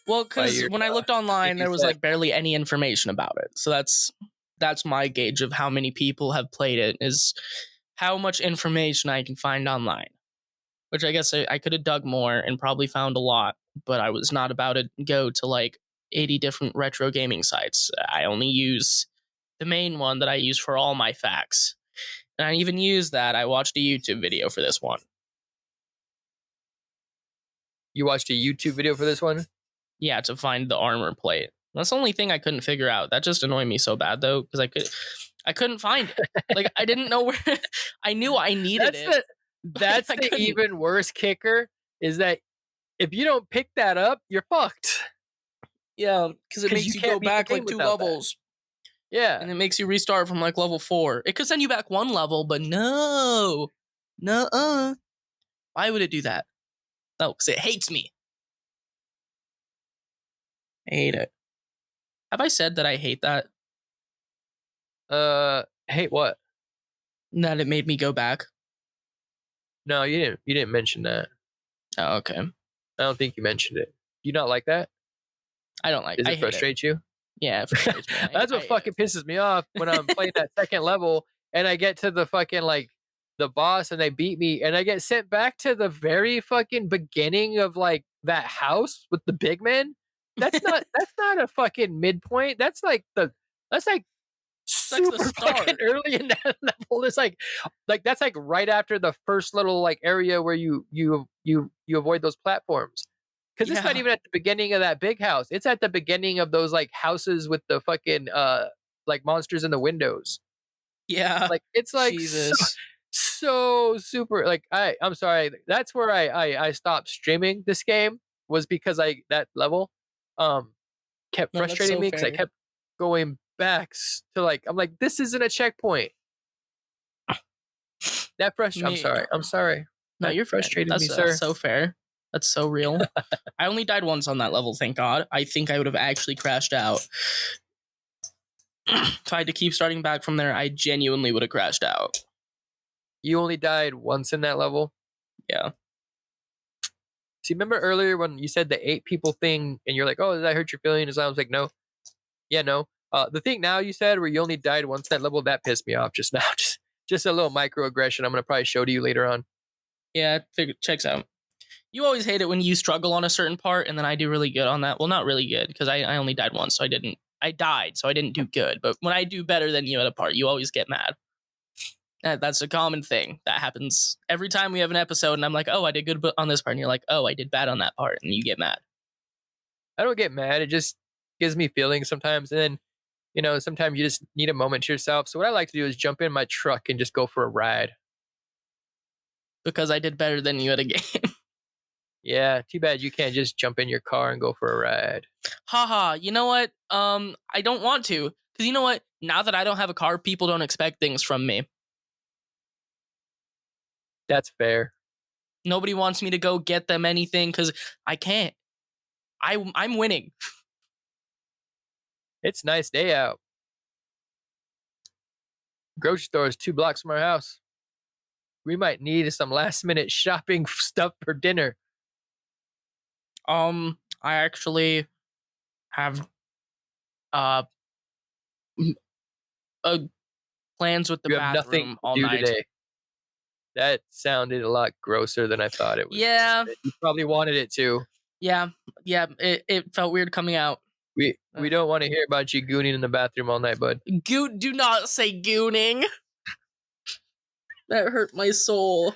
Well, because when I looked thing online, you there was said. like barely any information about it. So that's my gauge of how many people have played it, is how much information I can find online. Which I guess I could have dug more and probably found a lot, but I was not about to go to like 80 different retro gaming sites. I only use the main one that I use for all my facts. And I even used that. I watched a YouTube video for this one. You watched a YouTube video for this one? Yeah, to find the armor plate. That's the only thing I couldn't figure out. That just annoyed me so bad though, because I couldn't find it. Like I didn't know where. I knew I needed it. That's the even worse kicker, is that if you don't pick that up, you're fucked. Yeah, because it makes you go back like 2 levels. Yeah. And it makes you restart from like level 4. It could send you back 1 level, but no. Nuh-uh. Why would it do that? No, because it hates me. I hate it. Have I said that I hate that? Hate what? That it made me go back? No, you didn't. You didn't mention that. Oh, okay. I don't think you mentioned it. Do you not like that? I don't like. Does it frustrate you? Yeah, it frustrates me. That's what fucking pisses me off when I'm playing that second level and I get to the fucking like the boss and they beat me and I get sent back to the very fucking beginning of like that house with the big man. That's not a fucking midpoint. That's like That's the super start. fucking early in that level. There's like that's like right after the first little like area where you avoid those platforms. Because it's not Yeah. even at the beginning of that big house. It's at the beginning of those like houses with the fucking like monsters in the windows. Yeah. Like it's like Jesus. so super like I'm sorry. That's where I stopped streaming this game was because that level kept No, that's frustrating so me because I fair. kept going back to like I'm like this isn't a checkpoint. I'm Me. sorry. I'm sorry. No, That you're fine. frustrated me, That's sir. so fair. That's so real. I only died once on that level, thank God. I think I would have actually crashed out. If I had to keep starting back from there, I genuinely would have crashed out. You only died once in that level. Yeah. See, remember earlier when you said the 8 people thing, and you're like, "Oh, did that hurt your feelings?" I was like, "No, yeah, no." The thing now you said where you only died once that level that pissed me off just now. Just a little microaggression. I'm gonna probably show to you later on. Yeah, checks out. You always hate it when you struggle on a certain part, and then I do really good on that. Well, not really good, because I only died once, so I didn't. I died, so I didn't do good. But when I do better than you at a part, you always get mad. That's a common thing that happens every time we have an episode, and I'm like, oh, I did good on this part, and you're like, oh, I did bad on that part, and you get mad. I don't get mad. It just gives me feelings sometimes, and then sometimes you just need a moment to yourself. So what I like to do is jump in my truck and just go for a ride. Because I did better than you at a game. Yeah, too bad you can't just jump in your car and go for a ride. Haha, you know what? I don't want to. Because you know what? Now that I don't have a car, people don't expect things from me. That's fair. Nobody wants me to go get them anything because I can't. I'm winning. It's a nice day out. Grocery store is 2 blocks from our house. We might need some last minute shopping stuff for dinner. I actually have uh, plans with the You have nothing bathroom to all do night. today. That sounded a lot grosser than I thought it was. Yeah. You probably wanted it to. Yeah. It felt weird coming out. We don't want to hear about you gooning in the bathroom all night, bud. Do not say gooning. That hurt my soul.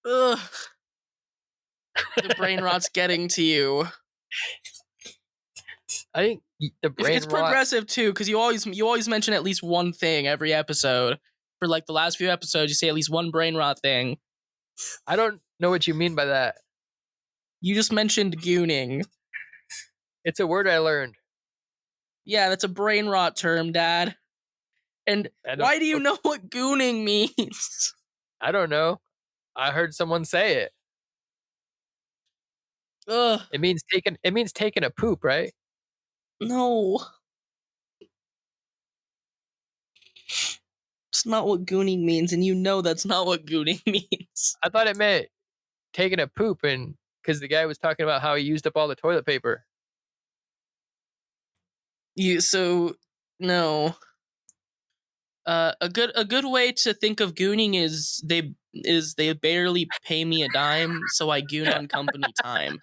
Ugh. The brain rot's getting to you. I think the brain It's progressive too, because you always mention at least one thing every episode. For like the last few episodes, you say at least one brain rot thing. I don't know what you mean by that. You just mentioned gooning. It's a word I learned. Yeah, that's a brain rot term, Dad. And why do you know what gooning means? I don't know. I heard someone say it. Ugh. It means taking a poop, right? No. It's not what gooning means, and you know that's not what gooning means. I thought it meant taking a poop, and because the guy was talking about how he used up all the toilet paper. No. A good way to think of gooning is they barely pay me a dime, so I goon on company time.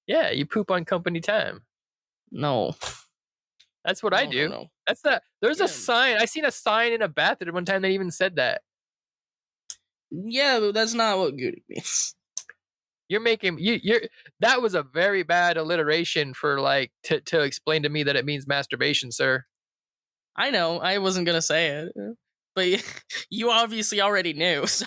Yeah, you poop on company time. No. That's what I do. No. There's a sign. I seen a sign in a bathroom one time that even said that. Yeah, but that's not what gooning means. You're that was a very bad alliteration for like to explain to me that it means masturbation, sir. I know, I wasn't gonna say it, but you obviously already knew. So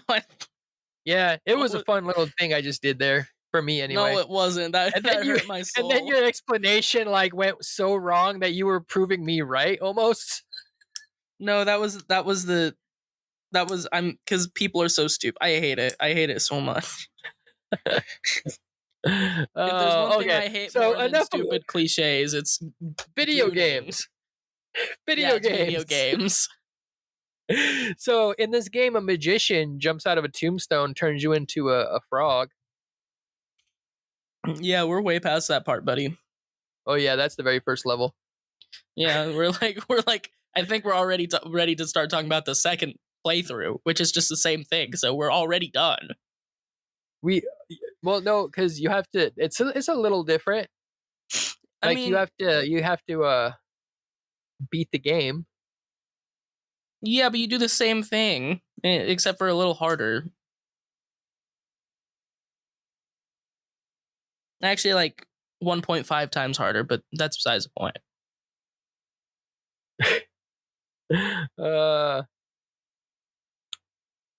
Yeah, it was a fun little thing I just did there for me anyway. No, it wasn't. That hurt my soul. And then your explanation like went so wrong that you were proving me right almost. No, because people are so stupid. I hate it. I hate it so much. If there's one thing I hate more than stupid cliches, it's video gooning. games. Video games. So in this game, a magician jumps out of a tombstone, turns you into a frog. Yeah, we're way past that part, buddy. Oh yeah, that's the very first level. Yeah, we're like. I think we're already ready to start talking about the second playthrough, which is just the same thing. So we're already done. No, because you have to. It's a little different. I Like you mean, have to beat the game. yeah, but you do the same thing, except for a little harder. Actually, like 1.5 times harder, but that's besides the point. uh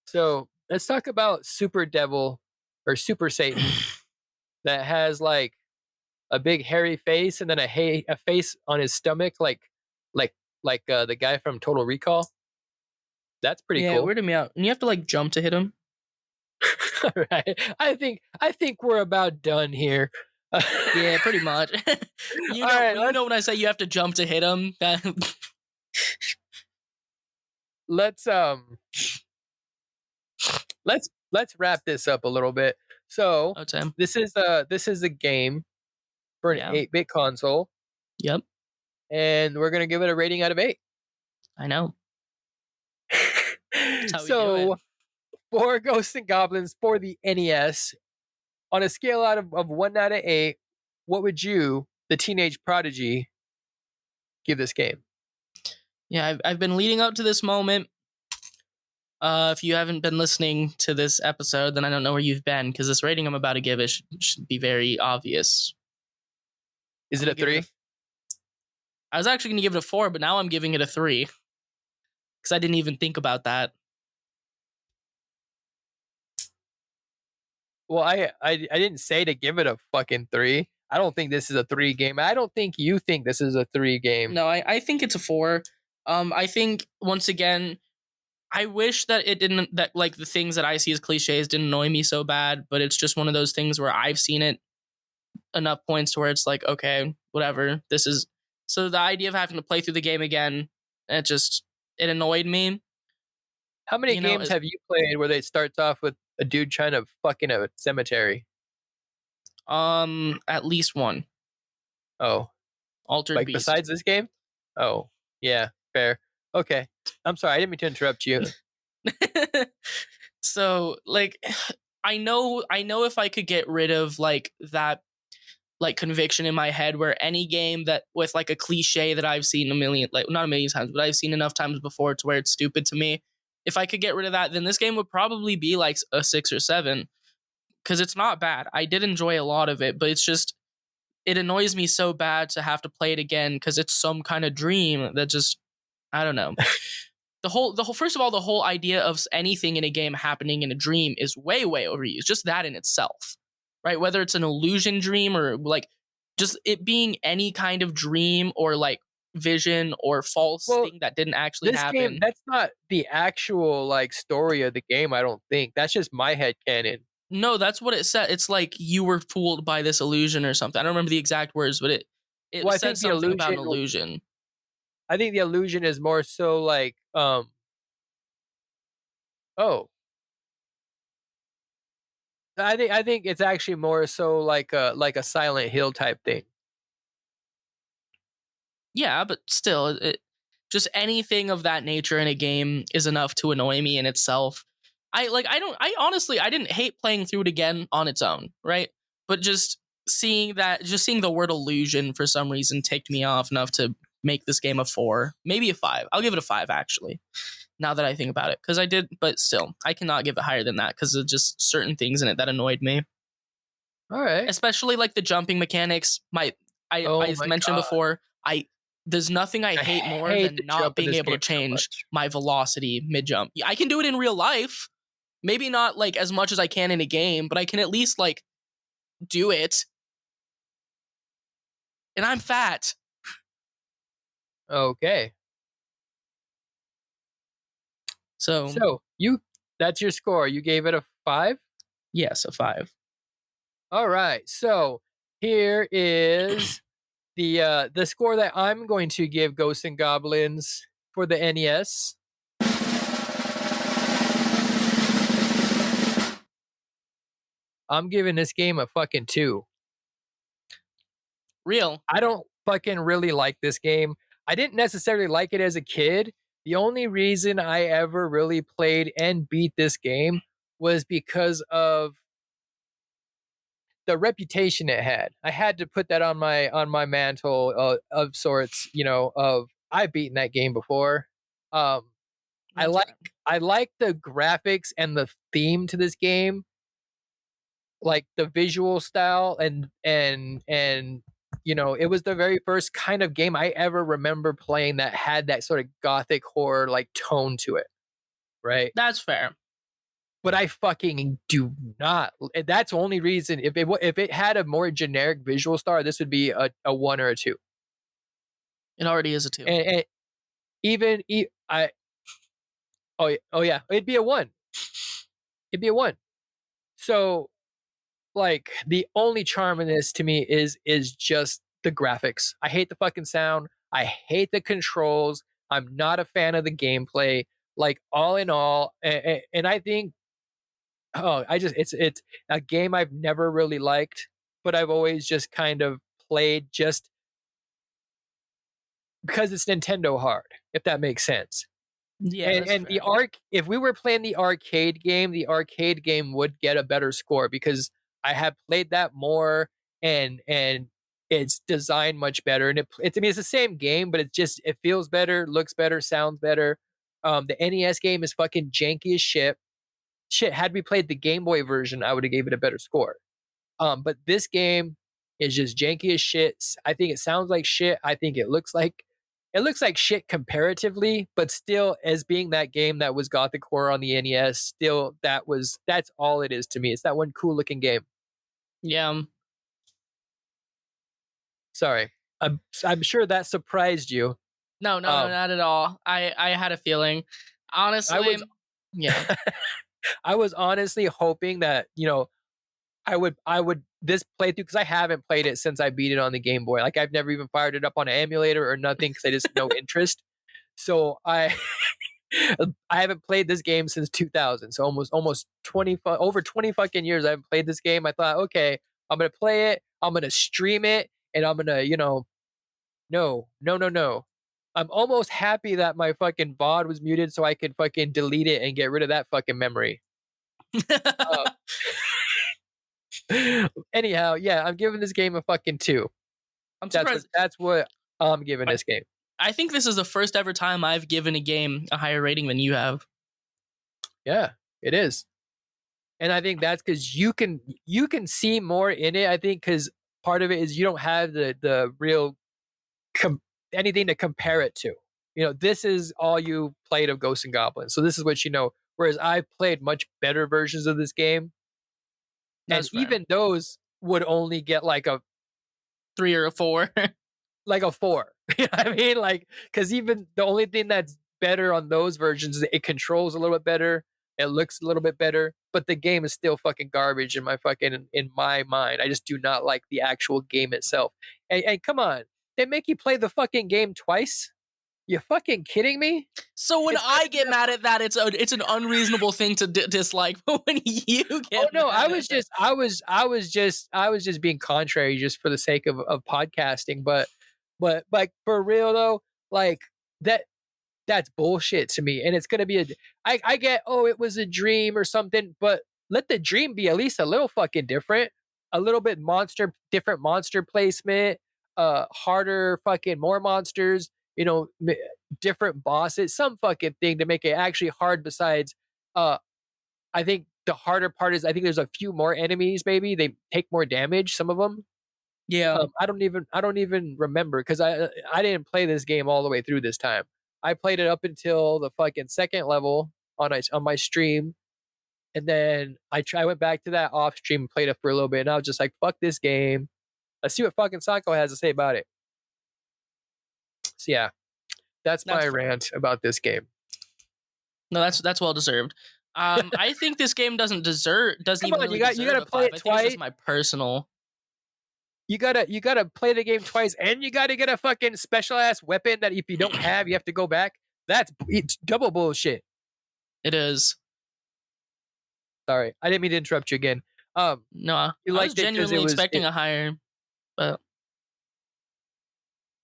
so let's talk about Super Devil or Super Satan that has like a big hairy face and then a face on his stomach like like the guy from Total Recall. That's pretty Yeah, it cool. weirded me out. And you have to like jump to hit him. All right. I think we're about done here. All Yeah, pretty much. right, You know when I say you have to jump to hit him. let's let's wrap this up a little bit. So, Oh, Tim. this is a game for an Yeah. 8-bit console Yep. and we're going to give it a rating out of 8. I know. That's how we do it. So, for Ghosts and Goblins for the NES, on a scale of 1 out of 8, what would you, the teenage prodigy, give this game? Yeah, I've been leading up to this moment. If you haven't been listening to this episode, then I don't know where you've been, because this rating I'm about to give it should be very obvious. Is I'm it a gonna give 3? I was actually going to give it a 4, but now I'm giving it a 3. Because I didn't even think about that. Well, I didn't say to give it a fucking 3. I don't think this is a 3 game. I don't think you think this is a 3 game. No, I think it's a 4. I think, once again, I wish that it didn't, that like the things that I see as cliches didn't annoy me so bad, but it's just one of those things where I've seen it enough points to where it's like, okay, whatever. This is, so the idea of having to play through the game again, it annoyed me. How many You know, games have you played where it starts off with a dude trying to fuck in a cemetery? at least one. Oh, Altered like Beast. besides this game? Oh, yeah, fair. Okay. I'm sorry, I didn't mean to interrupt you. So, like, I know if I could get rid of like that like conviction in my head where any game that with like a cliche that I've seen a million, like not a million times, but I've seen enough times before to where it's stupid to me. If I could get rid of that, then this game would probably be like a 6 or 7, because it's not bad. I did enjoy a lot of it, but it's just, it annoys me so bad to have to play it again because it's some kind of dream that just, I don't know. The whole first of all, the whole idea of anything in a game happening in a dream is way overused. Just that in itself, right? Whether it's an illusion dream or like just it being any kind of dream or like vision or false Well, thing that didn't actually this game, happen. that's not the actual like story of the game, I don't think. That's just my head canon. No, that's what it said. It's like you were fooled by this illusion or something. I don't remember the exact words, but it Well, said something about an illusion. I think the illusion is more so like oh, I think it's actually more so like a Silent Hill type thing. Yeah, but still, just anything of that nature in a game is enough to annoy me in itself. I honestly I didn't hate playing through it again on its own, right? But just seeing the word illusion for some reason ticked me off enough to make this game a 4, maybe a 5. I'll give it a 5 actually. Now that I think about it, because I did, but still, I cannot give it higher than that because of just certain things in it that annoyed me, All right. especially like the jumping mechanics. Oh I my mentioned god. before, I there's nothing I I hate more hate the than not jump in being this able to game so change much. my velocity mid jump. I can do it in real life, maybe not like as much as I can in a game, but I can at least like do it. And I'm fat, Okay. so So, that's your score. You gave it a 5? yes, a 5. All right. So, here is the score that I'm going to give Ghosts and Goblins for the NES. I'm giving this game a fucking 2. Real. I don't fucking really like this game. I didn't necessarily like it as a kid. The only reason I ever really played and beat this game was because of the reputation it had. I had to put that on my mantle of sorts. Of I've beaten that game before. I That's like fair. I like the graphics and the theme to this game, like the visual style and it was the very first kind of game I ever remember playing that had that sort of gothic horror like tone to it, right? That's fair. But I fucking do not. That's the only reason. If it had a more generic visual style, this would be a one or a two. It already is a 2. And even I oh yeah, it'd be a one. It'd be a one. So like the only charm in this to me is just the graphics. I hate the fucking sound. I hate the controls. I'm not a fan of the gameplay. Like all in all, and I think it's a game I've never really liked, but I've always just kind of played just because it's Nintendo hard, if that makes sense. Yeah, And that's and the fair. if we were playing the arcade game would get a better score because I have played that more and it's designed much better. And it's I mean it's the same game, but it feels better, looks better, sounds better. The NES game is fucking janky as shit. Shit, had we played the Game Boy version, I would have gave it a better score. But this game is just janky as shit. I think it sounds like shit. I think it looks like shit comparatively, but still, as being that game that was Gothic horror on the NES, still that's all it is to me. It's that one cool looking game. Yeah. Sorry, I'm sure that surprised you. No, Um, not at all. I had a feeling. I was Honestly, yeah. I was honestly hoping that I would this playthrough because I haven't played it since I beat it on the Game Boy. Like I've never even fired it up on an emulator or nothing because I just no interest. So I haven't played this game since 2000. So almost 20 over 20 fucking years I haven't played this game. I thought, okay, I'm gonna play it. I'm gonna stream it, and I'm gonna no. I'm almost happy that my fucking VOD was muted so I could fucking delete it and get rid of that fucking memory. Uh, anyhow, yeah, I'm giving this game a fucking two. I'm That's what surprised. that's what I'm giving I, this game. I think this is the first ever time I've given a game a higher rating than you have. Yeah, it is. And I think that's because you can see more in it. I think because part of it is you don't have the real anything to compare it to. This is all you played of Ghosts and Goblins, so this is what you know. Whereas I've played much better versions of this game, and That's fair. even those would only get like a 3 or a 4. like a four. You know what I mean? Like, because even the only thing that's better on those versions is it controls a little bit better, it looks a little bit better, but the game is still fucking garbage in my mind. I just do not like the actual game itself. And come on, they make you play the fucking game twice. You fucking kidding me? So when It's not I even get mad at that, it's an unreasonable thing to dislike. But when you Oh get no, I mad was at that, just I was just being contrary just for the sake of podcasting, but like for real though, like that that's bullshit to me. And it's gonna be I get, oh, it was a dream or something, but let the dream be at least a little fucking different. A little bit different monster placement, harder fucking more monsters, different bosses, some fucking thing to make it actually hard besides I think the harder part is I think there's a few more enemies, maybe. They take more damage, some of them. yeah, I don't even remember because I didn't play this game all the way through this time. I played it up until the fucking second level on my stream, and then I went back to that off stream and played it for a little bit, and I was just like, "Fuck this game." Let's see what fucking Sako has to say about it. So yeah, that's that's my fair. rant about this game. No, that's well deserved. I think this game doesn't Come even on, really you deserve gotta a play 5. it I think it's just twice. my personal. You gotta play the game twice, and you gotta get a fucking special ass weapon that if you don't have, you have to go back. It's double bullshit. It is. Sorry, I didn't mean to interrupt you again. No, You I was liked it because genuinely expecting a higher, but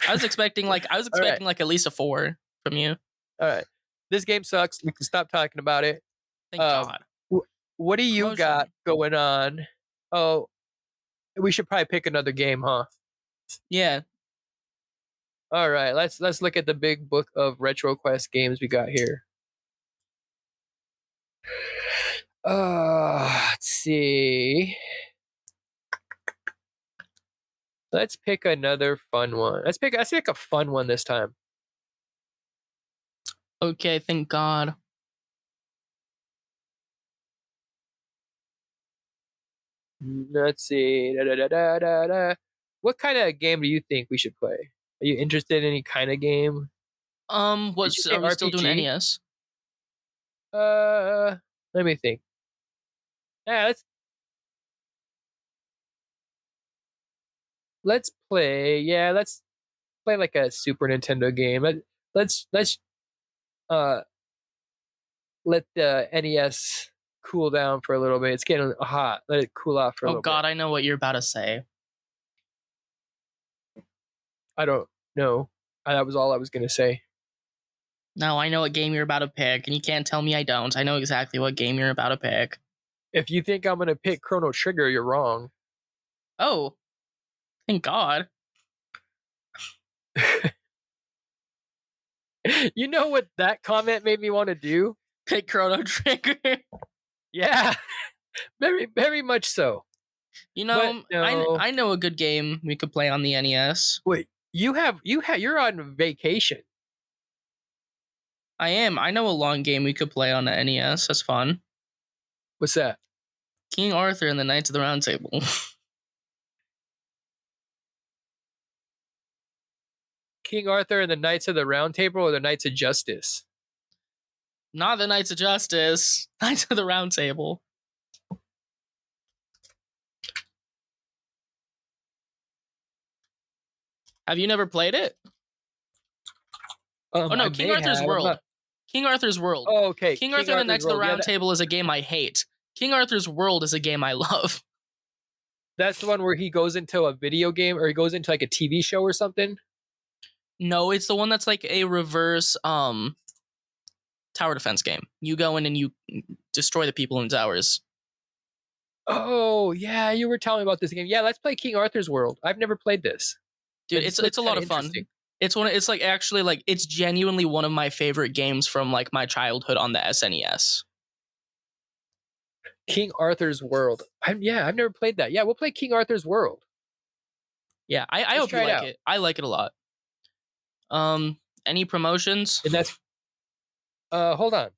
I was expecting all right, like at least a 4 from you. all right. This game sucks. We can stop talking about it. Thank Um, God. wh- what do you got Promotion. going on? Oh, We should probably pick another game, huh? Yeah. All right, let's look at the big book of RetroQuest games we got here. Let's see. Let's pick another fun one. Let's pick a fun one this time. Okay, thank God. Let's see. What kind of game do you think we should play? Are you interested in any kind of game? Did you say Are we still doing RPG? NES? Let me think. Yeah, let's play. Yeah, let's play like a Super Nintendo game. Let's uh let the NES cool down for a little bit. It's getting hot. Let it cool off for a Oh little God, bit. I know what you're about to say. I don't know. That was all I was gonna say. No, I know what game you're about to pick, and you can't tell me I don't. I know exactly what game you're about to pick. If you think I'm gonna pick Chrono Trigger, you're wrong. Oh, thank God. You know what that comment made me want to do? Pick Chrono Trigger. Yeah, very, very much so. You know, But no. I know a good game we could play on the NES. Wait, you're on vacation. I am. I know a long game we could play on the NES. That's fun. What's that? King Arthur and the Knights of the Round Table. King Arthur and the Knights of the Round Table, or the Knights of Justice? Not the Knights of Justice. Knights of the Round Table. Have you never played it? Oh no, King Arthur's World. King Arthur's World. Oh, okay. King Arthur and the Knights of the Round Table is a game I hate. King Arthur's World is a game I love. That's the one where he goes into a video game, or he goes into like a TV show or something? No, it's the one that's like a reverse tower defense game. You go in and you destroy the people in towers. Oh, yeah, you were telling me about this game. Yeah, let's play King Arthur's World. I've never played this. Dude, it's a lot of fun. It's like actually like it's genuinely one of my favorite games from like my childhood on the SNES. King Arthur's World. I've never played that. Yeah, we'll play King Arthur's World. Yeah, I hope you like it. I like it a lot. Any promotions? And that's hold on.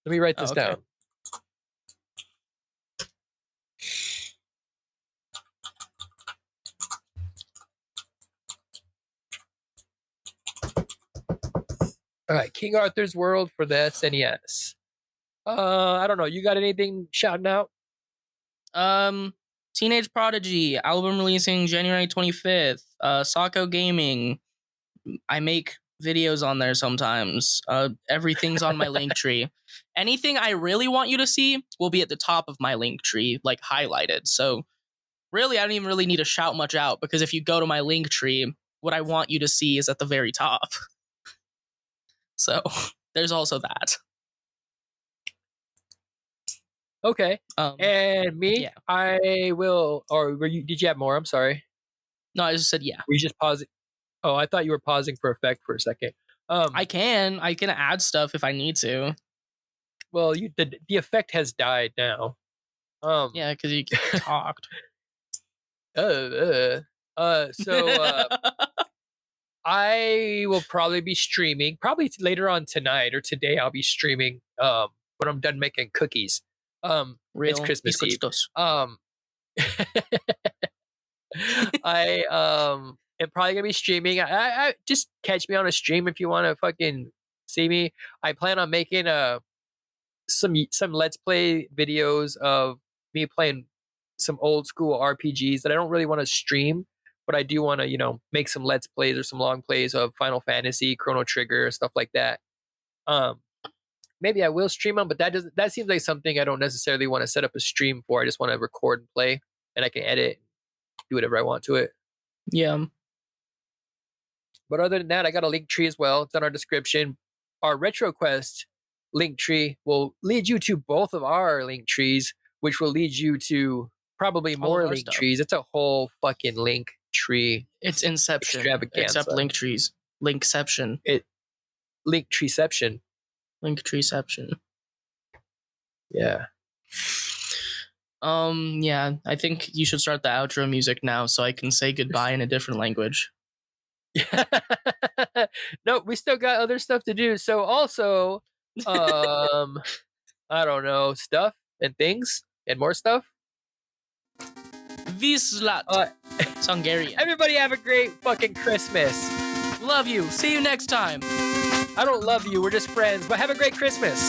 Let me write this down. All right, King Arthur's World for the SNES. I don't know. You got anything shouting out? Teenage Prodigy album releasing January 25th. Socko Gaming. I make videos on there sometimes. Everything's on my link tree. Anything I really want you to see will be at the top of my link tree, like highlighted. So really, I don't even really need to shout much out, because if you go to my link tree, what I want you to see is at the very top. So there's also that. Okay. And me, yeah. I will. Or did you have more? I'm sorry. No, I just said yeah. Were you just pausing? Oh, I thought you were pausing for effect for a second. I can add stuff if I need to. Well, the effect has died now. Yeah, because you talked. So I will probably be streaming. Probably later on tonight or today. I'll be streaming. When I'm done making cookies. It's Christmas Eve. I am probably gonna be streaming. I just catch me on a stream if you want to fucking see me. I plan on making some Let's Play videos of me playing some old school RPGs that I don't really want to stream, but I do want to make some Let's Plays or some long plays of Final Fantasy, Chrono Trigger, stuff like that. Maybe I will stream them, but that seems like something I don't necessarily want to set up a stream for. I just want to record and play, and I can edit, do whatever I want to it. Yeah. But other than that, I got a link tree as well. It's on our description. Our RetroQuest link tree will lead you to both of our link trees, which will lead you to probably All of more our link stuff. trees. It's a whole fucking link tree It's Inception, extravaganza. except link trees. Linkception. Link treeception. Link treeception. Yeah. Yeah, I think you should start the outro music now so I can say goodbye in a different language. No, we still got other stuff to do. So also, I don't know, stuff and things and more stuff. Vislat. It's Hungarian. Everybody have a great fucking Christmas. Love you. See you next time. I don't love you. We're just friends, but have a great Christmas.